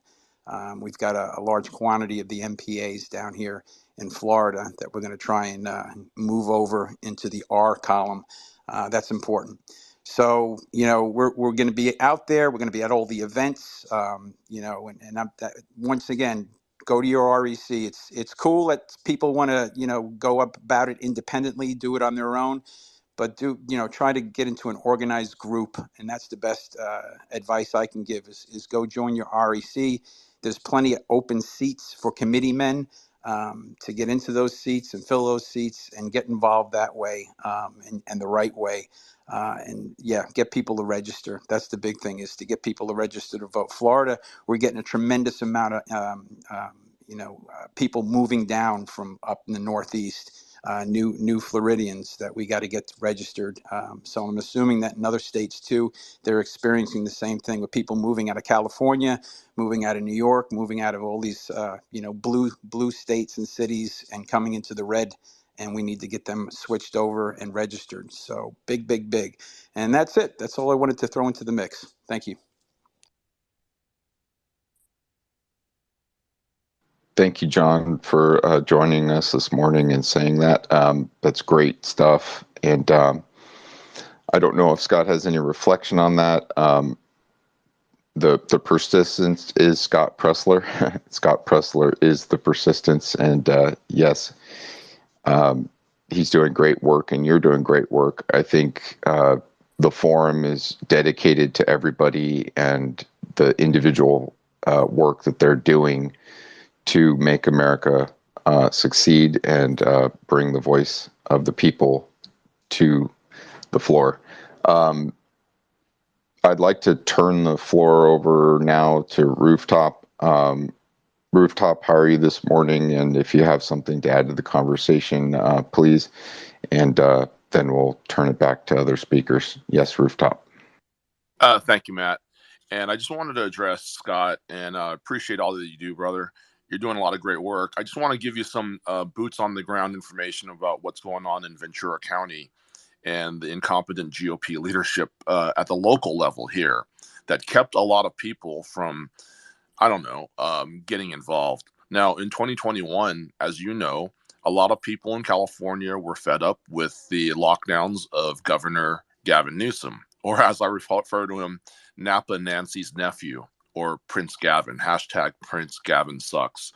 We've got a large quantity of the NPAs down here in Florida that we're going to try and move over into the R column. That's important. So, we're going to be out there. We're going to be at all the events, once again, go to your REC. It's cool that people want to, go up about it independently, do it on their own, but try to get into an organized group. And that's the best advice I can give is go join your REC. There's plenty of open seats for committee men to get into those seats and fill those seats and get involved that way and the right way. Get people to register. That's the big thing, is to get people to register to vote. Florida, we're getting a tremendous amount of people moving down from up in the Northeast, new Floridians that we got to get registered. So I'm assuming that in other states too, they're experiencing the same thing with people moving out of California, moving out of New York, moving out of all these blue states and cities and coming into the red. And we need to get them switched over and registered. So big. And that's it. That's all I wanted to throw into the mix. Thank you. Thank you, John, for joining us this morning and saying that. That's great stuff. And I don't know if Scott has any reflection on that. The persistence is Scott Presler. Scott Presler is the persistence. And yes, he's doing great work and you're doing great work. I think the forum is dedicated to everybody and the individual work that they're doing to make America succeed and bring the voice of the people to the floor. I'd like to turn the floor over now to Rooftop. Rooftop, how are you this morning? And if you have something to add to the conversation, please. And then we'll turn it back to other speakers. Yes, Rooftop. Thank you, Matt. And I just wanted to address Scott and appreciate all that you do, brother. You're doing a lot of great work. I just want to give you some boots on the ground information about what's going on in Ventura County and the incompetent GOP leadership at the local level here. that kept a lot of people from, I don't know, getting involved. Now, in 2021, as you know, a lot of people in California were fed up with the lockdowns of Governor Gavin Newsom, or as I refer to him, Napa Nancy's nephew, or Prince Gavin, hashtag Prince Gavin sucks.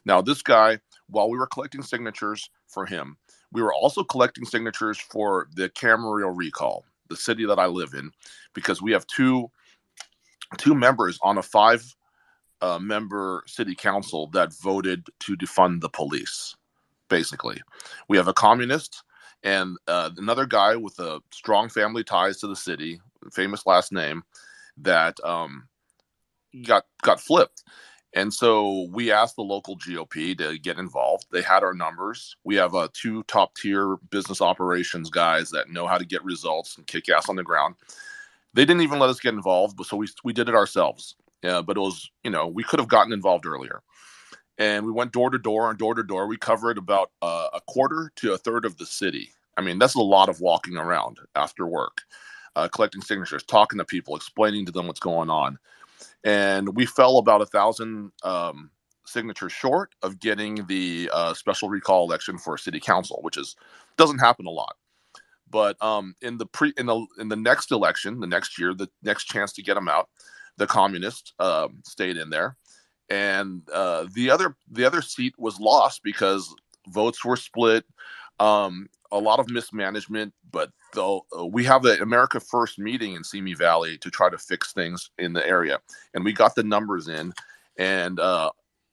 Now, this guy, while we were collecting signatures for him, we were also collecting signatures for the Camarillo recall, the city that I live in, because we have two members on a member city council that voted to defund the police. Basically, we have a communist and another guy with a strong family ties to the city, famous last name, that got flipped. And so we asked the local GOP to get involved. They had our numbers. We have two top tier business operations guys that know how to get results and kick ass on the ground. They didn't even let us get involved, but so we did it ourselves. Yeah, but it was, we could have gotten involved earlier. And we went door to door and door to door. We covered about a quarter to a third of the city. I mean, that's a lot of walking around after work, collecting signatures, talking to people, explaining to them what's going on. And we fell about 1,000 signatures short of getting the special recall election for city council, which doesn't happen a lot. But in the next election, the next year, the next chance to get them out, the communists stayed in there. And the other seat was lost because votes were split, a lot of mismanagement. But we have the America First meeting in Simi Valley to try to fix things in the area, and we got the numbers in. And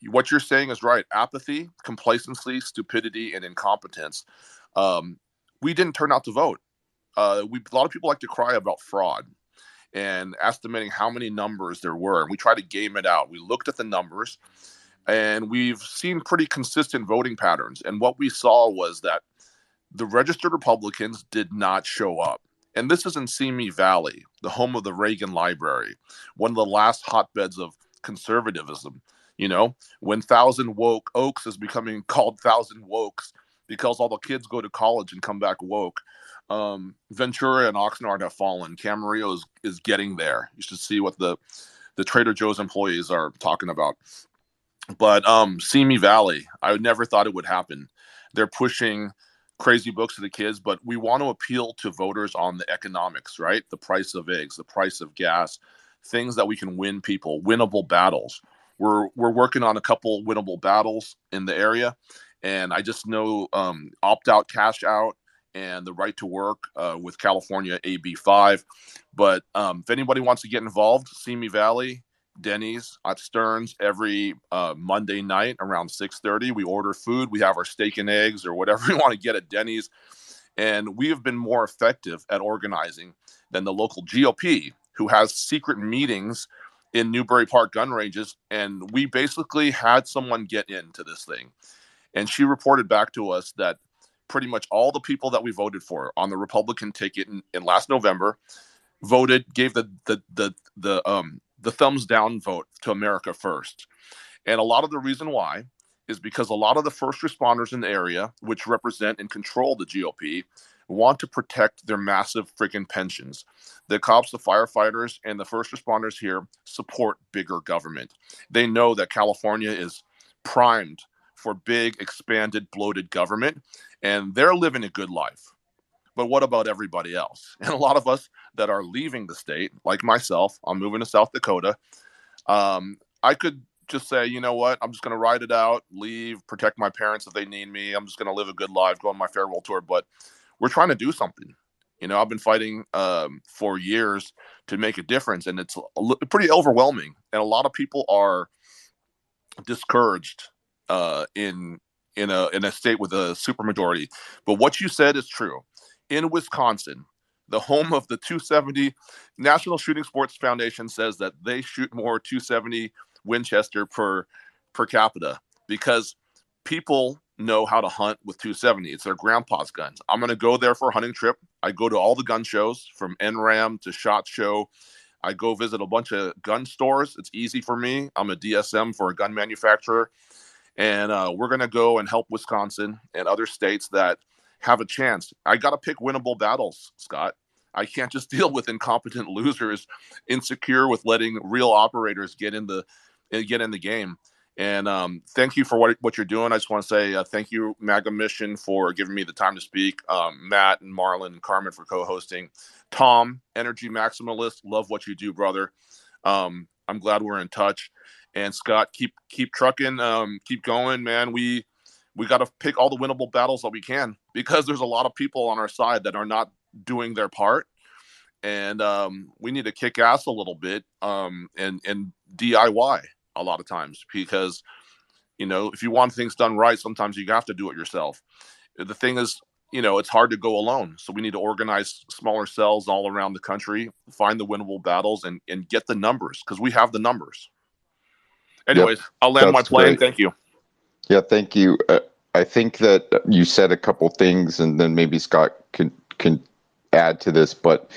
what you're saying is right: apathy, complacency, stupidity, and incompetence. We didn't turn out to vote. A lot of people like to cry about fraud and estimating how many numbers there were. And we tried to game it out. We looked at the numbers, and we've seen pretty consistent voting patterns. And what we saw was that the registered Republicans did not show up. And this is in Simi Valley, the home of the Reagan Library, one of the last hotbeds of conservatism. When Thousand Woke Oaks is becoming called Thousand Wokes because all the kids go to college and come back woke. Ventura and Oxnard have fallen. Camarillo is getting there. You should see what the Trader Joe's employees are talking about. But Simi Valley, I never thought it would happen. They're pushing crazy books to the kids, but we want to appeal to voters on the economics, right? The price of eggs, the price of gas, things that we can win people, winnable battles. We're working on a couple winnable battles in the area, and I just know opt out, cash out, and the right to work with California AB 5. But if anybody wants to get involved, Simi Valley, Denny's at Stearns every Monday night around 6:30. We order food. We have our steak and eggs or whatever we want to get at Denny's. And we have been more effective at organizing than the local GOP, who has secret meetings in Newbury Park gun ranges. And we basically had someone get into this thing. And she reported back to us that pretty much all the people that we voted for on the Republican ticket in last November gave the thumbs down vote to America First. And a lot of the reason why is because a lot of the first responders in the area, which represent and control the GOP, want to protect their massive freaking pensions. The cops, the firefighters, and the first responders here support bigger government. They know that California is primed for big, expanded, bloated government, and they're living a good life. But what about everybody else? And a lot of us that are leaving the state, like myself, I'm moving to South Dakota. I could just say, you know what, I'm just going to ride it out, leave, protect my parents if they need me. I'm just going to live a good life, go on my farewell tour. But we're trying to do something. I've been fighting for years to make a difference, and it's pretty overwhelming. And a lot of people are discouraged in a state with a supermajority. But what you said is true. In Wisconsin, the home of the 270, National Shooting Sports Foundation says that they shoot more 270 Winchester per capita because people know how to hunt with 270. It's their grandpa's guns. I'm going to go there for a hunting trip. I go to all the gun shows from NRAM to SHOT Show. I go visit a bunch of gun stores. It's easy for me. I'm a DSM for a gun manufacturer. And we're going to go and help Wisconsin and other states that have a chance. I got to pick winnable battles, Scott. I can't just deal with incompetent losers, insecure with letting real operators get in the game. And thank you for what you're doing. I just want to say thank you, MAGAMission, for giving me the time to speak. Matt and Marlon and Carmen for co-hosting. Tom, Energy Maximalist, love what you do, brother. I'm glad we're in touch. And Scott, keep trucking, keep going, man. We got to pick all the winnable battles that we can, because there's a lot of people on our side that are not doing their part. And we need to kick ass a little bit and DIY a lot of times, because if you want things done right, sometimes you have to do it yourself. The thing is, it's hard to go alone, so we need to organize smaller cells all around the country, find the winnable battles, and get the numbers, because we have the numbers. Anyways, Yep, I'll land my that's plane. great. Thank you. Yeah, thank you. I think that you said a couple things, and then maybe Scott can add to this, but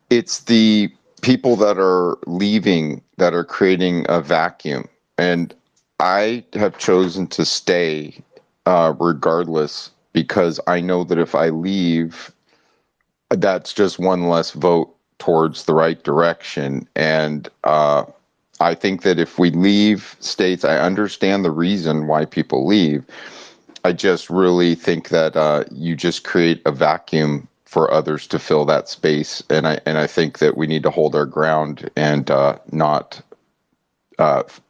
it's the people that are leaving that are creating a vacuum. And I have chosen to stay regardless, because I know that if I leave, that's just one less vote towards the right direction. And I think that if we leave states, I understand the reason why people leave. I just really think that you just create a vacuum for others to fill that space, and I think that we need to hold our ground and not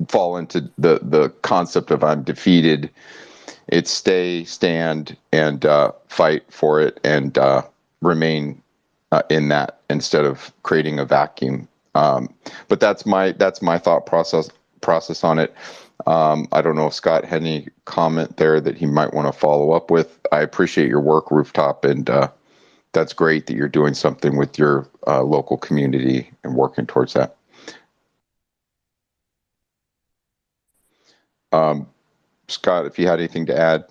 fall into the concept of I'm defeated. It's stay, stand, and fight for it, and remain in that, instead of creating a vacuum. But that's my thought process on it. I don't know if Scott had any comment there that he might want to follow up with. I appreciate your work, Rooftop, and that's great that you're doing something with your local community and working towards that. Scott, if you had anything to add.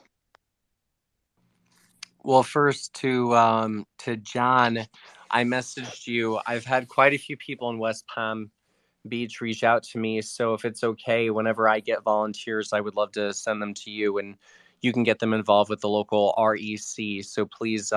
Well, first to John, I messaged you. I've had quite a few people in West Palm Beach reach out to me. So if it's okay, whenever I get volunteers, I would love to send them to you, and you can get them involved with the local REC. So please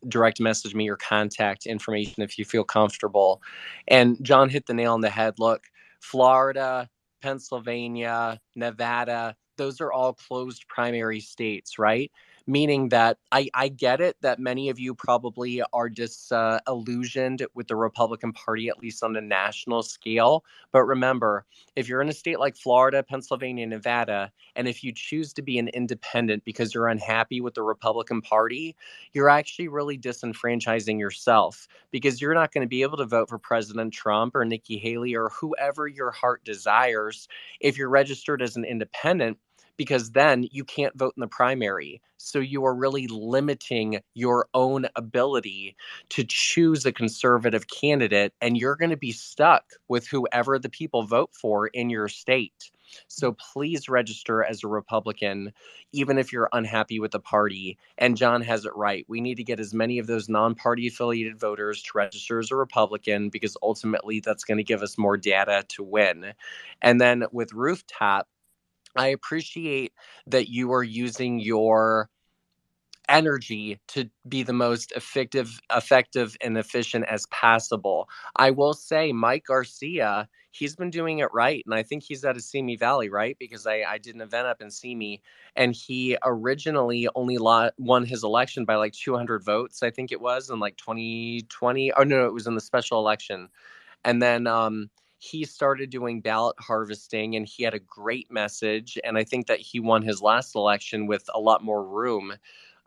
direct message me your contact information if you feel comfortable. And John hit the nail on the head. Look, Florida, Pennsylvania, Nevada, those are all closed primary states, right? Meaning that I get it that many of you probably are disillusioned with the Republican Party, at least on a national scale. But remember, if you're in a state like Florida, Pennsylvania, Nevada, and if you choose to be an independent because you're unhappy with the Republican Party, you're actually really disenfranchising yourself, because you're not going to be able to vote for President Trump or Nikki Haley or whoever your heart desires if you're registered as an independent, because then you can't vote in the primary. So you are really limiting your own ability to choose a conservative candidate, and you're going to be stuck with whoever the people vote for in your state. So please register as a Republican, even if you're unhappy with the party. And John has it right. We need to get as many of those non-party affiliated voters to register as a Republican, because ultimately that's going to give us more data to win. And then with Rooftop, I appreciate that you are using your energy to be the most effective and efficient as possible. I will say Mike Garcia, he's been doing it right. And I think he's out of Simi Valley, right? Because I did an event up in Simi, and he originally only won his election by like 200 votes, I think it was, in like 2020. Oh, no, it was in the special election. And then he started doing ballot harvesting, and he had a great message. And I think that he won his last election with a lot more room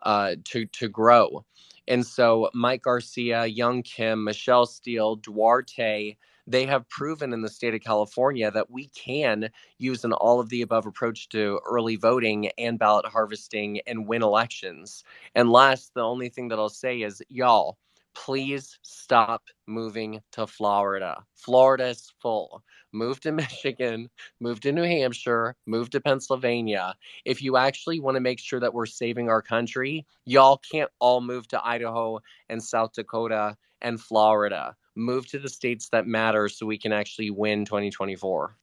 to grow. And so Mike Garcia, Young Kim, Michelle Steele, Duarte, they have proven in the state of California that we can use an all of the above approach to early voting and ballot harvesting and win elections. And last, the only thing that I'll say is, y'all, please stop moving to Florida. Florida is full. Move to Michigan, move to New Hampshire, move to Pennsylvania. If you actually want to make sure that we're saving our country, y'all can't all move to Idaho and South Dakota and Florida. Move to the states that matter so we can actually win 2024.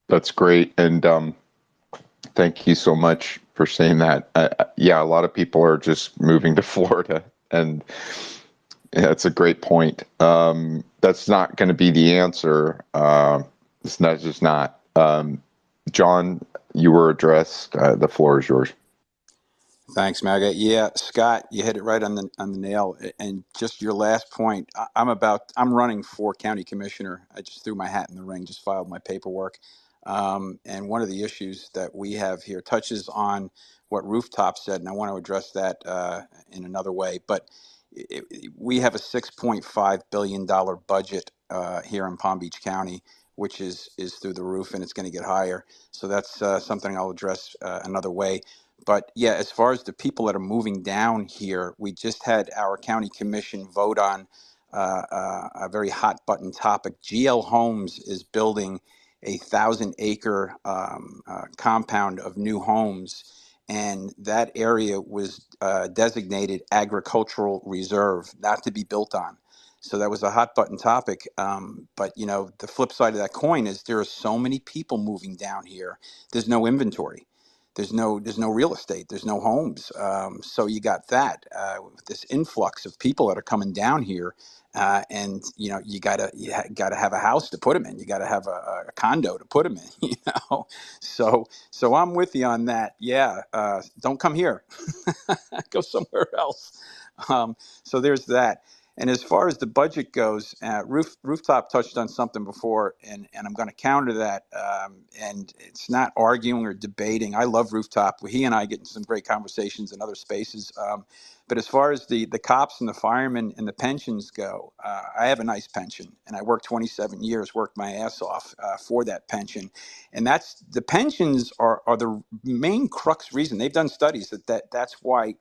That's great. And Thank you so much for saying that. Yeah, a lot of people are just moving to Florida, and yeah, that's a great point. That's not going to be the answer. It's not just not. John, you were addressed. The floor is yours. Thanks, Maga. Yeah, Scott, you hit it right on the nail. And just your last point, I'm running for county commissioner. I just threw my hat in the ring, just filed my paperwork. And one of the issues that we have here touches on what Rooftop said, and I want to address that in another way. But we have a $6.5 billion budget here in Palm Beach County, which is through the roof, and it's going to get higher. So that's something I'll address another way. But yeah, as far as the people that are moving down here, we just had our county commission vote on a very hot button topic. GL Homes is building a 1,000-acre compound of new homes, and that area was designated agricultural reserve, not to be built on. So that was a hot button topic. But you know, the flip side of that coin is there are so many people moving down here. There's no inventory. There's no real estate. There's no homes. So you got that this influx of people that are coming down here, and you know you gotta have a house to put them in. You gotta have a condo to put them in. You know, so I'm with you on that. Yeah, don't come here. Go somewhere else. So there's that. And as far as the budget goes, Rooftop touched on something before, and I'm going to counter that. And it's not arguing or debating. I love Rooftop. He and I get in some great conversations in other spaces. But as far as the cops and the firemen and the pensions go, I have a nice pension, and I worked 27 years, worked my ass off for that pension. And the pensions are the main crux reason. They've done studies that's why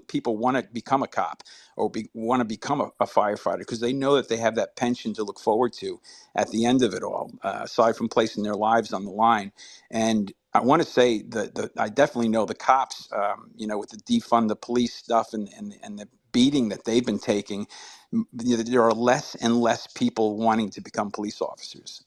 people want to become a cop or want to become a firefighter, because they know that they have that pension to look forward to at the end of it all, aside from placing their lives on the line. And I want to say that I definitely know the cops, you know, with the defund the police stuff and the beating that they've been taking, there are less and less people wanting to become police officers.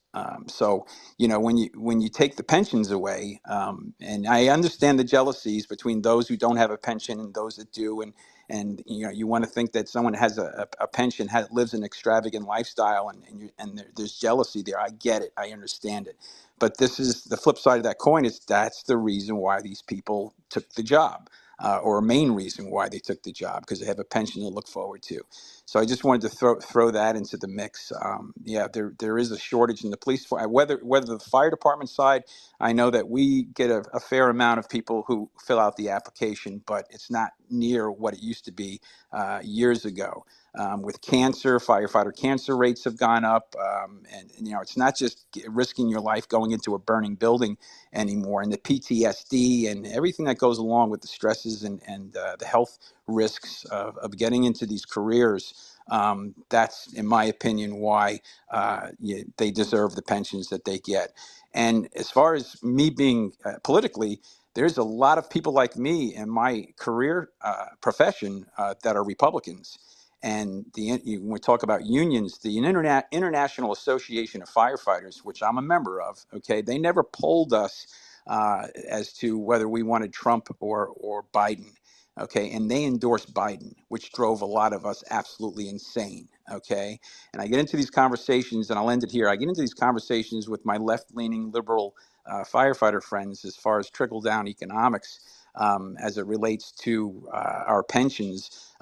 So, you know, when you take the pensions away, and I understand the jealousies between those who don't have a pension and those that do, and you know, you want to think that someone has a pension, lives an extravagant lifestyle, and there's jealousy there. I get it, I understand it, but this is the flip side of that coin. Is that's the reason why these people took the job, or a main reason why they took the job, because they have a pension to look forward to. So I just wanted to throw that into the mix. Yeah, there is a shortage in the police force. Whether the fire department side, I know that we get a fair amount of people who fill out the application, but it's not near what it used to be years ago. With cancer, firefighter cancer rates have gone up, and you know, it's not just risking your life going into a burning building anymore, and the PTSD and everything that goes along with the stresses and the health risks of getting into these careers. That's, in my opinion, why they deserve the pensions that they get. And as far as me being politically, there's a lot of people like me in my career profession that are Republicans. And when we talk about unions, the International Association of Firefighters, which I'm a member of, okay, they never polled us as to whether we wanted Trump or Biden. Okay, and they endorsed Biden, which drove a lot of us absolutely insane. Okay, and I get into these conversations, and I'll end it here. I get into these conversations with my left-leaning liberal firefighter friends as far as trickle-down economics, as it relates to our pensions.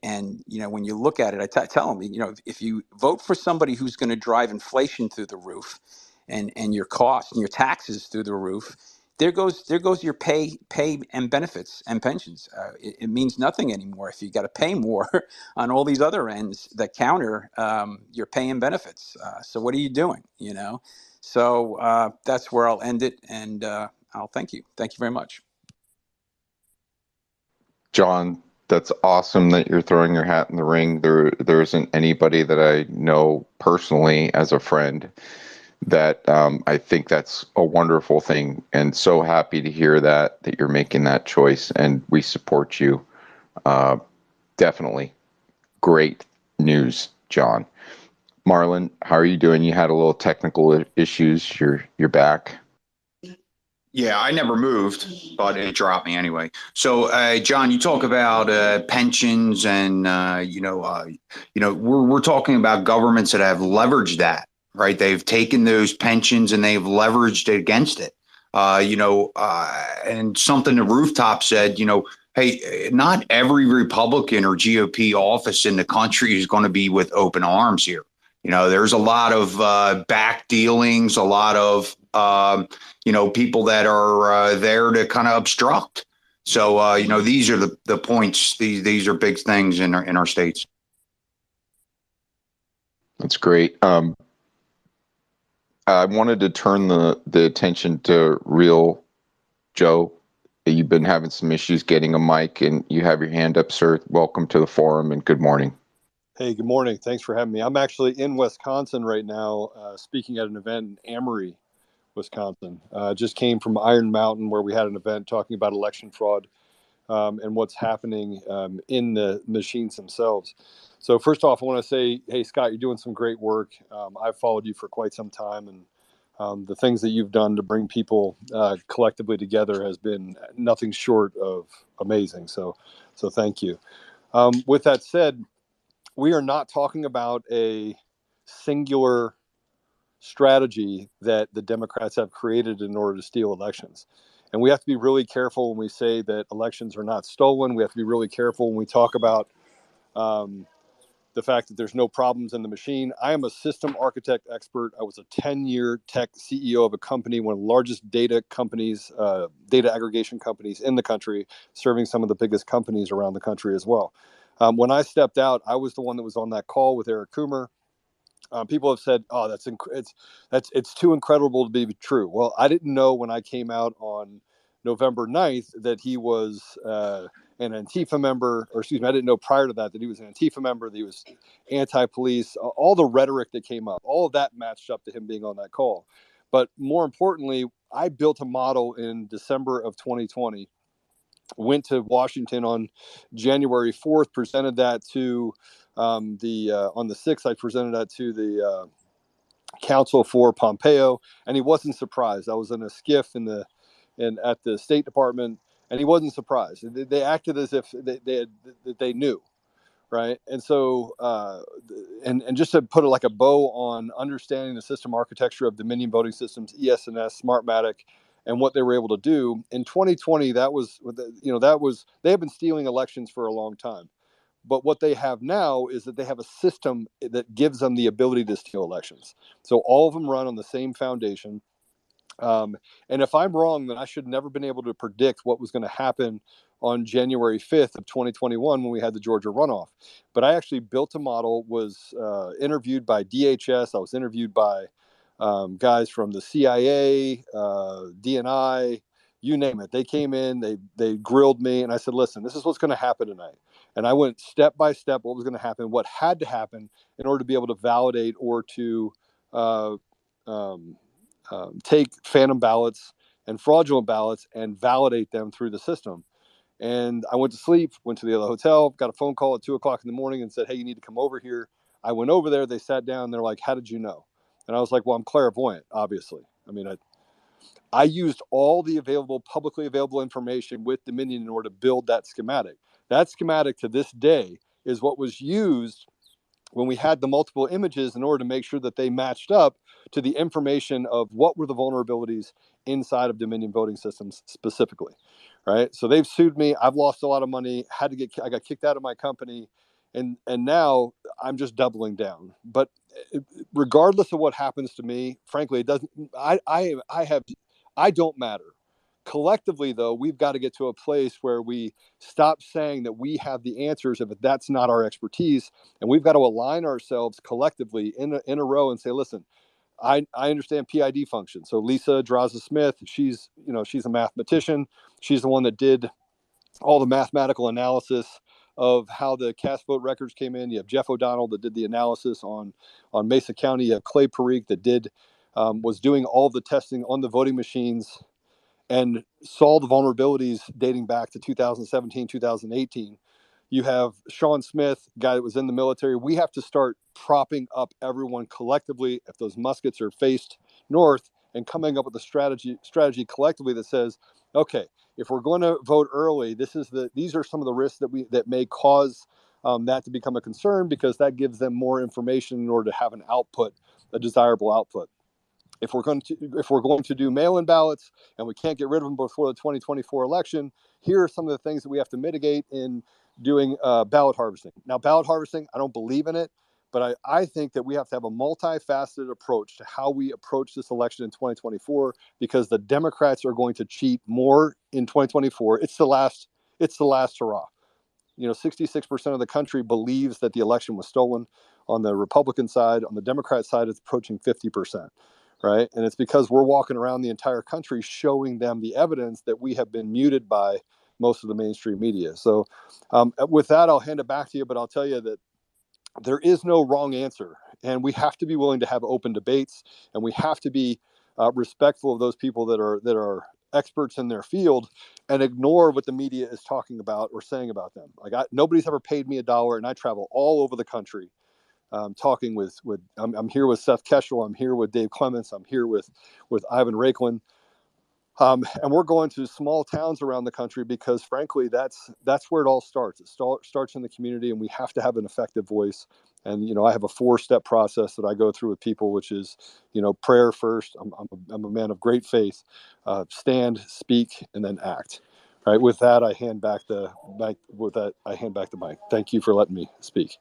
And you know, when you look at it, I tell them, you know, if you vote for somebody who's going to drive inflation through the roof, and your costs and your taxes through the roof, there goes your pay and benefits and pensions. It means nothing anymore if you got to pay more on all these other ends that counter your pay and benefits. So what are you doing? You know, so that's where I'll end it, and I'll thank you very much. John, that's awesome that you're throwing your hat in the ring. There isn't anybody that I know personally as a friend that I think that's a wonderful thing, and so happy to hear that you're making that choice, and we support you. Definitely great news, John. Marlon, how are you doing? You had a little technical issues. You're back. Yeah, I never moved, but it dropped me anyway. So, John, you talk about pensions, and we're talking about governments that have leveraged that, right? They've taken those pensions and they've leveraged it against it. And something the rooftop said, hey, not every Republican or GOP office in the country is going to be with open arms here. There's a lot of back dealings, a lot of people that are there to kind of obstruct. So these are the points. These are big things in our states. That's great. I wanted to turn the attention to Real Joe. You've been having some issues getting a mic, and you have your hand up, sir. Welcome to the forum, and good morning. Hey, good morning. Thanks for having me. I'm actually in Wisconsin right now, speaking at an event in Amory, Wisconsin. Just came from Iron Mountain, where we had an event talking about election fraud and what's happening in the machines themselves. So first off, I want to say, hey, Scott, you're doing some great work. I've followed you for quite some time, and the things that you've done to bring people collectively together has been nothing short of amazing. So thank you. With that said, we are not talking about a singular strategy that the Democrats have created in order to steal elections. And we have to be really careful when we say that elections are not stolen. We have to be really careful when we talk about the fact that there's no problems in the machine. I am a system architect expert. I was a 10-year tech CEO of a company, one of the largest data companies, data aggregation companies in the country, serving some of the biggest companies around the country as well. When I stepped out, I was the one that was on that call with Eric Coomer. People have said, "Oh, it's too incredible to be true." Well, I didn't know when I came out on November 9th that he was an Antifa member, or excuse me, I didn't know prior to that he was an Antifa member, that he was anti-police. All the rhetoric that came up, all of that matched up to him being on that call. But more importantly, I built a model in December of 2020. Went to Washington on January 4th, presented that to on the 6th, I presented that to the counsel for Pompeo, and he wasn't surprised. I was in a skiff at the State Department, and he wasn't surprised. They acted as if they knew, right? And so, and just to put like a bow on understanding the system architecture of Dominion Voting Systems, ES&S, Smartmatic, and what they were able to do in 2020, that was they have been stealing elections for a long time. But what they have now is that they have a system that gives them the ability to steal elections. So all of them run on the same foundation. And if I'm wrong, then I should never been able to predict what was going to happen on January 5th of 2021 when we had the Georgia runoff. But I actually built a model, was interviewed by DHS. I was interviewed by guys from the CIA, DNI, you name it. They came in, they grilled me, and I said, listen, this is what's going to happen tonight. And I went step by step what was going to happen, what had to happen in order to be able to validate or to take phantom ballots and fraudulent ballots and validate them through the system. And I went to sleep, went to the other hotel, got a phone call at 2:00 in the morning and said, hey, you need to come over here. I went over there. They sat down. They're like, how did you know? And I was like, well, I'm clairvoyant, obviously. I mean, I used all the publicly available information with Dominion in order to build that schematic. That schematic to this day is what was used when we had the multiple images in order to make sure that they matched up to the information of what were the vulnerabilities inside of Dominion Voting Systems specifically, right? So they've sued me. I've lost a lot of money. I got kicked out of my company, and now I'm just doubling down. But regardless of what happens to me, frankly, it doesn't. I don't matter. Collectively, though, we've got to get to a place where we stop saying that we have the answers if that's not our expertise, and we've got to align ourselves collectively in a row and say, listen, I understand PID function. So Lisa Draza Smith, she's a mathematician. She's the one that did all the mathematical analysis of how the cast vote records came in. You have Jeff O'Donnell that did the analysis on Mesa County. You have Clay Parikh that was doing all the testing on the voting machines and saw the vulnerabilities dating back to 2017, 2018. You have Sean Smith, guy that was in the military. We have to start propping up everyone collectively if those muskets are faced north and coming up with a strategy collectively that says, okay, if we're going to vote early, these are some of the risks that may cause that to become a concern, because that gives them more information in order to have a desirable output. If we're going to do mail-in ballots and we can't get rid of them before the 2024 election, here are some of the things that we have to mitigate in doing ballot harvesting. Now, ballot harvesting, I don't believe in it, but I think that we have to have a multifaceted approach to how we approach this election in 2024, because the Democrats are going to cheat more in 2024. It's the last hurrah. 66% of the country believes that the election was stolen. On the Republican side, on the Democrat side, it's approaching 50%. Right. And it's because we're walking around the entire country showing them the evidence that we have been muted by most of the mainstream media. So with that, I'll hand it back to you. But I'll tell you that there is no wrong answer. And we have to be willing to have open debates, and we have to be respectful of those people that are experts in their field, and ignore what the media is talking about or saying about them. Nobody's ever paid me $1, and I travel all over the country. Talking with I'm here with Seth Keshel, I'm here with Dave Clements, I'm here with Ivan Raiklin, and we're going to small towns around the country because, frankly, that's where it all starts. It starts in the community, and we have to have an effective voice. And I have a 4-step process that I go through with people, which is prayer first. I'm a man of great faith. Stand, speak, and then act. All right. With that, I hand back the mic. Thank you for letting me speak.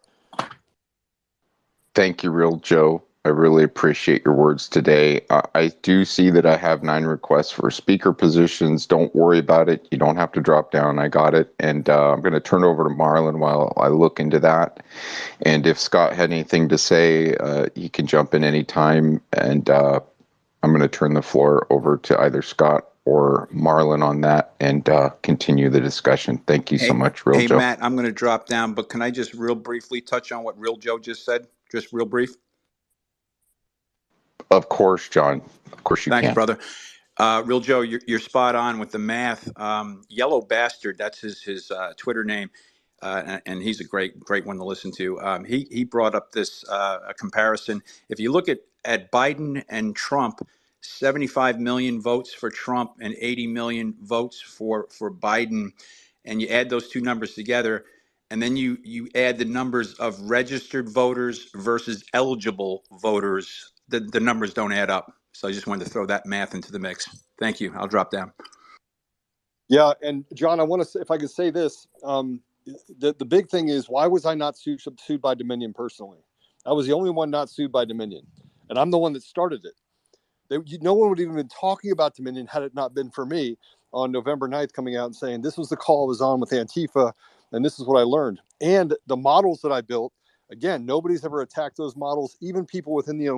Thank you, Real Joe. I really appreciate your words today. I do see that I have 9 requests for speaker positions. Don't worry about it. You don't have to drop down. I got it. And I'm going to turn over to Marlon while I look into that. And if Scott had anything to say, he can jump in anytime. And I'm going to turn the floor over to either Scott or Marlon on that and continue the discussion. Thank you so much, Real Joe. Hey, Matt, I'm going to drop down, but can I just real briefly touch on what Real Joe just said? Just real brief. Of course, John. Of course you Thanks, can. brother. Real Joe, you're spot on with the math. Yellow Bastard, that's his Twitter name, and he's a great one to listen to. He brought up this a comparison. If you look at Biden and Trump, 75 million votes for Trump and 80 million votes for Biden, and you add those two numbers together, and then you add the numbers of registered voters versus eligible voters, the numbers don't add up. So I just wanted to throw that math into the mix. Thank you. I'll drop down. Yeah, and John, I want to say, if I could say this, the big thing is, why was I not sued by Dominion personally? I was the only one not sued by Dominion, and I'm the one that started it. No one would even been talking about Dominion had it not been for me on November 9th coming out and saying, this was the call I was on with Antifa, and this is what I learned. And the models that I built, again, nobody's ever attacked those models. Even people within the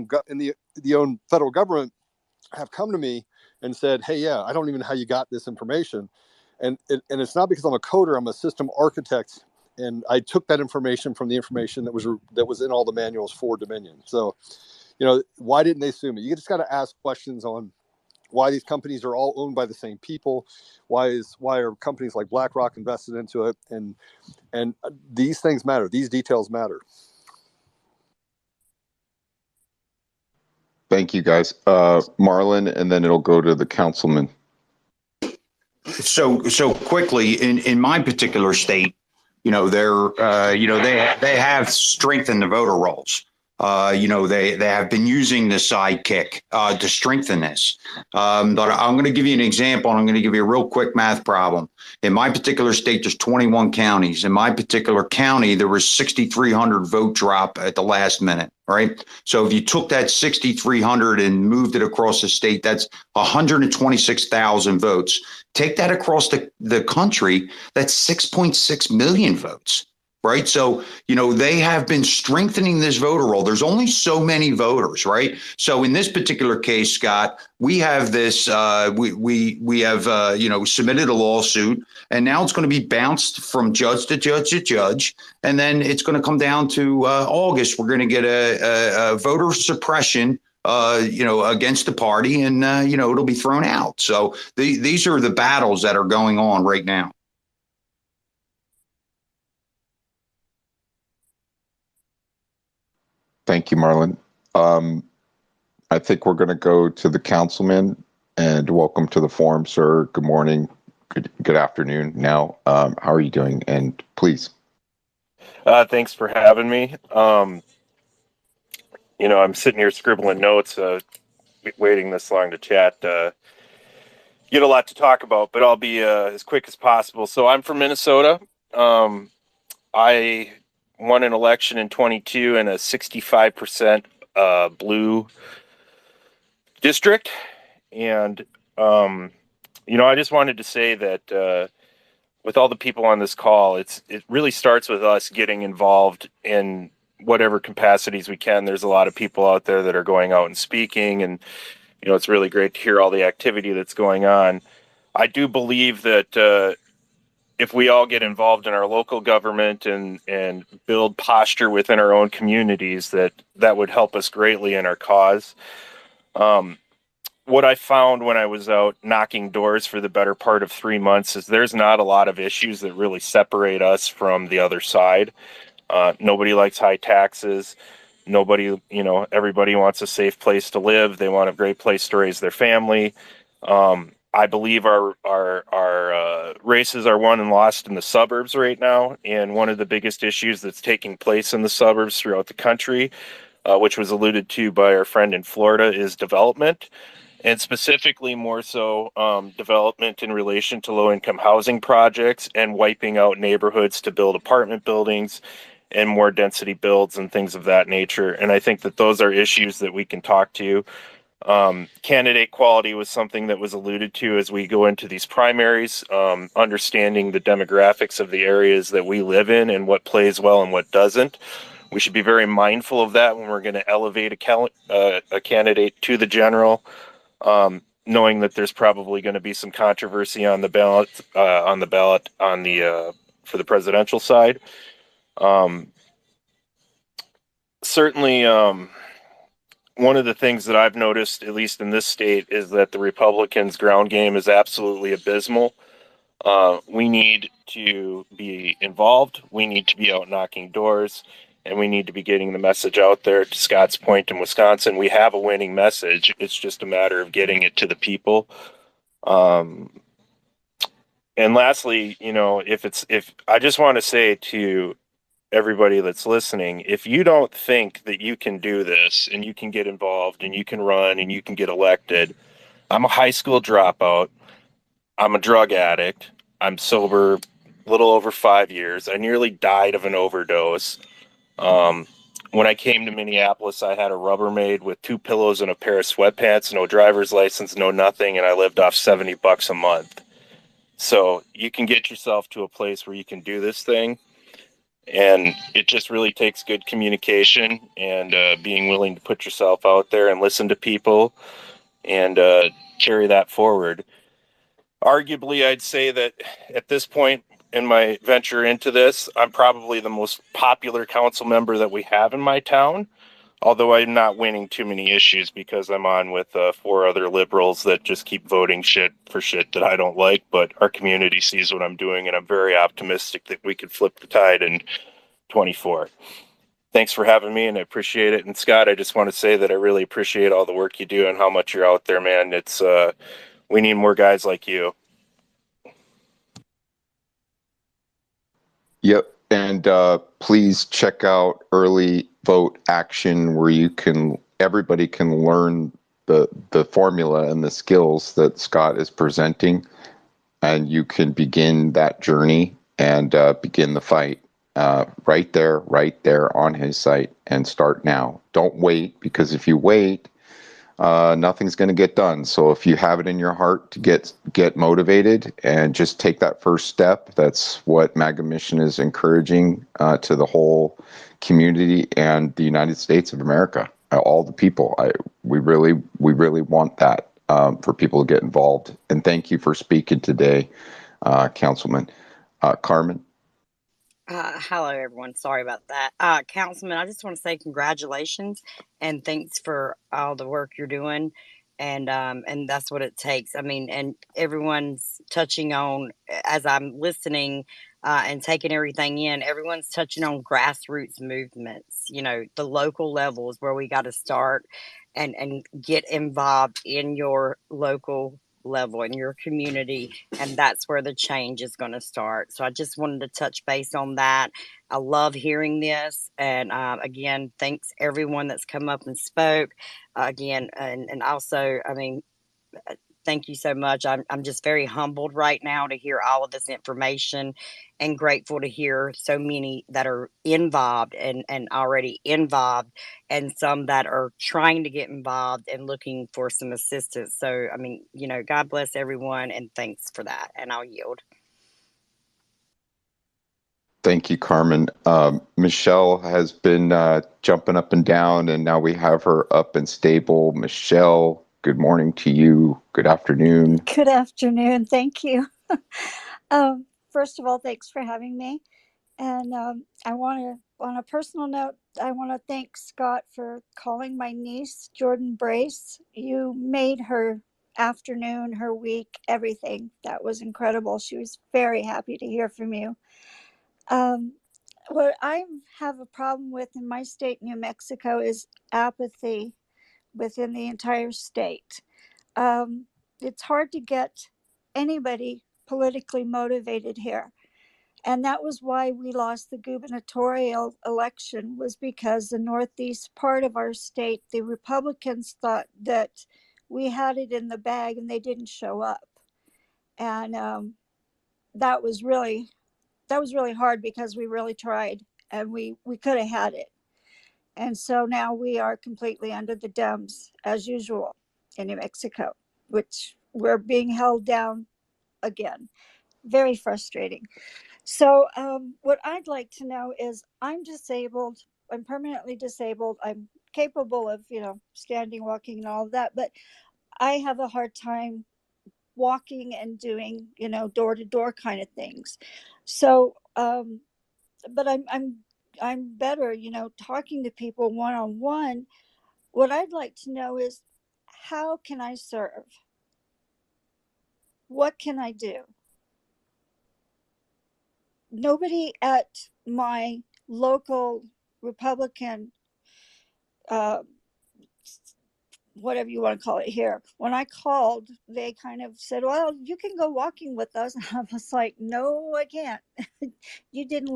own federal government have come to me and said, hey, yeah, I don't even know how you got this information. And it's not because I'm a coder, I'm a system architect. And I took that information from the information that was in all the manuals for Dominion. So, why didn't they sue me? You just got to ask questions on why these companies are all owned by the same people. Why are companies like BlackRock invested into it? And these things matter. These details matter. Thank you, guys. Marlon, and then it'll go to the councilman. So quickly in my particular state, they have strengthened the voter rolls. They have been using the sidekick to strengthen this. But I'm going to give you an example, and I'm going to give you a real quick math problem. In my particular state, there's 21 counties. In my particular county, there was 6,300 vote drop at the last minute, right? So if you took that 6,300 and moved it across the state, that's 126,000 votes. Take that across the country, that's 6.6 million votes. Right. So, they have been strengthening this voter roll. There's only so many voters. Right. So in this particular case, Scott, we have this we have, submitted a lawsuit, and now it's going to be bounced from judge to judge to judge. And then it's going to come down to August. We're going to get a voter suppression against the party, and, it'll be thrown out. So these are the battles that are going on right now. Thank you, Marlon. I think we're going to go to the councilman. And welcome to the forum, sir. Good morning. Good afternoon now. How are you doing? And please. Thanks for having me. I'm sitting here scribbling notes, waiting this long to chat. Get a lot to talk about, but I'll be as quick as possible. So I'm from Minnesota. I won an election in 22 in a 65% blue district. And, I just wanted to say that with all the people on this call, it really starts with us getting involved in whatever capacities we can. There's a lot of people out there that are going out and speaking, and it's really great to hear all the activity that's going on. I do believe that if we all get involved in our local government and build posture within our own communities, that would help us greatly in our cause. What I found when I was out knocking doors for the better part of 3 months is there's not a lot of issues that really separate us from the other side. Nobody likes high taxes. Nobody, everybody wants a safe place to live. They want a great place to raise their family. I believe our races are won and lost in the suburbs right now. And one of the biggest issues that's taking place in the suburbs throughout the country, which was alluded to by our friend in Florida, is development. And specifically more so development in relation to low-income housing projects and wiping out neighborhoods to build apartment buildings and more density builds and things of that nature. And I think that those are issues that we can talk to. Candidate quality was something that was alluded to as we go into these primaries, understanding the demographics of the areas that we live in and what plays well and what doesn't. We should be very mindful of that when we're going to elevate a candidate to the general. Knowing that there's probably going to be some controversy on the ballot for the presidential side. Certainly, one of the things that I've noticed, at least in this state, is that the Republicans' ground game is absolutely abysmal. We need to be involved. We need to be out knocking doors. And we need to be getting the message out there. To Scott's point, in Wisconsin, we have a winning message. It's just a matter of getting it to the people. And lastly, if I just want to say to everybody that's listening, if you don't think that you can do this and you can get involved and you can run and you can get elected, I'm a high school dropout. I'm a drug addict. I'm sober a little over 5 years. I nearly died of an overdose. When I came to Minneapolis, I had a Rubbermaid with 2 pillows and a pair of sweatpants, no driver's license, no nothing, and I lived off $70 a month. So you can get yourself to a place where you can do this thing, and it just really takes good communication and being willing to put yourself out there and listen to people and carry that forward. Arguably, I'd say that at this point in my venture into this, I'm probably the most popular council member that we have in my town, although I'm not winning too many issues because I'm on with 4 other liberals that just keep voting shit that I don't like. But our community sees what I'm doing, and I'm very optimistic that we could flip the tide in 24. Thanks for having me, and I appreciate it. And Scott, I just want to say that I really appreciate all the work you do and how much you're out there, man. It's we need more guys like you. Yep. And please check out Early Vote Action, where everybody can learn the formula and the skills that Scott is presenting, and you can begin that journey and begin the fight right there on his site, and start now. Don't wait, because if you wait, nothing's going to get done. So if you have it in your heart to get motivated and just take that first step, that's what MAGAMission is encouraging to the whole community and the United States of America, all the people. We really want that for people to get involved. And thank you for speaking today, Councilman. Carmen. Hello, everyone. Sorry about that. Councilman, I just want to say congratulations and thanks for all the work you're doing. And that's what it takes. I mean, and everyone's touching on, as I'm listening and taking everything in, everyone's touching on grassroots movements, the local levels where we got to start. and get involved in your local level in your community, and that's where the change is going to start. So I just wanted to touch base on that. I love hearing this, and again, thanks everyone that's come up and spoke again, and also, I mean, thank you so much. I'm just very humbled right now to hear all of this information, and grateful to hear so many that are involved and already involved, and some that are trying to get involved and looking for some assistance. So, I mean, God bless everyone, and thanks for that. And I'll yield. Thank you, Carmen. Michelle has been jumping up and down, and now we have her up and stable. Michelle, good morning to you. Good afternoon. Good afternoon. Thank you. First of all, thanks for having me. And I want to, on a personal note, I want to thank Scott for calling my niece, Jordan Brace. You made her afternoon, her week, everything. That was incredible. She was very happy to hear from you. What I have a problem with in my state, New Mexico, is apathy within the entire state. It's hard to get anybody politically motivated here. And that was why we lost the gubernatorial election, was because the northeast part of our state, the Republicans thought that we had it in the bag and they didn't show up. And that was really hard, because we really tried, and we could have had it. And so now we are completely under the Dems, as usual, in New Mexico, which we're being held down again. Very frustrating. So what I'd like to know is, I'm disabled. I'm permanently disabled. I'm capable of, standing, walking, and all of that. But I have a hard time walking and doing, door to door kind of things. So, but I'm better, talking to people one on one. What I'd like to know is, how can I serve? What can I do? Nobody at my local Republican, whatever you want to call it here, when I called, they kind of said, well, you can go walking with us. And I was like, no, I can't. You didn't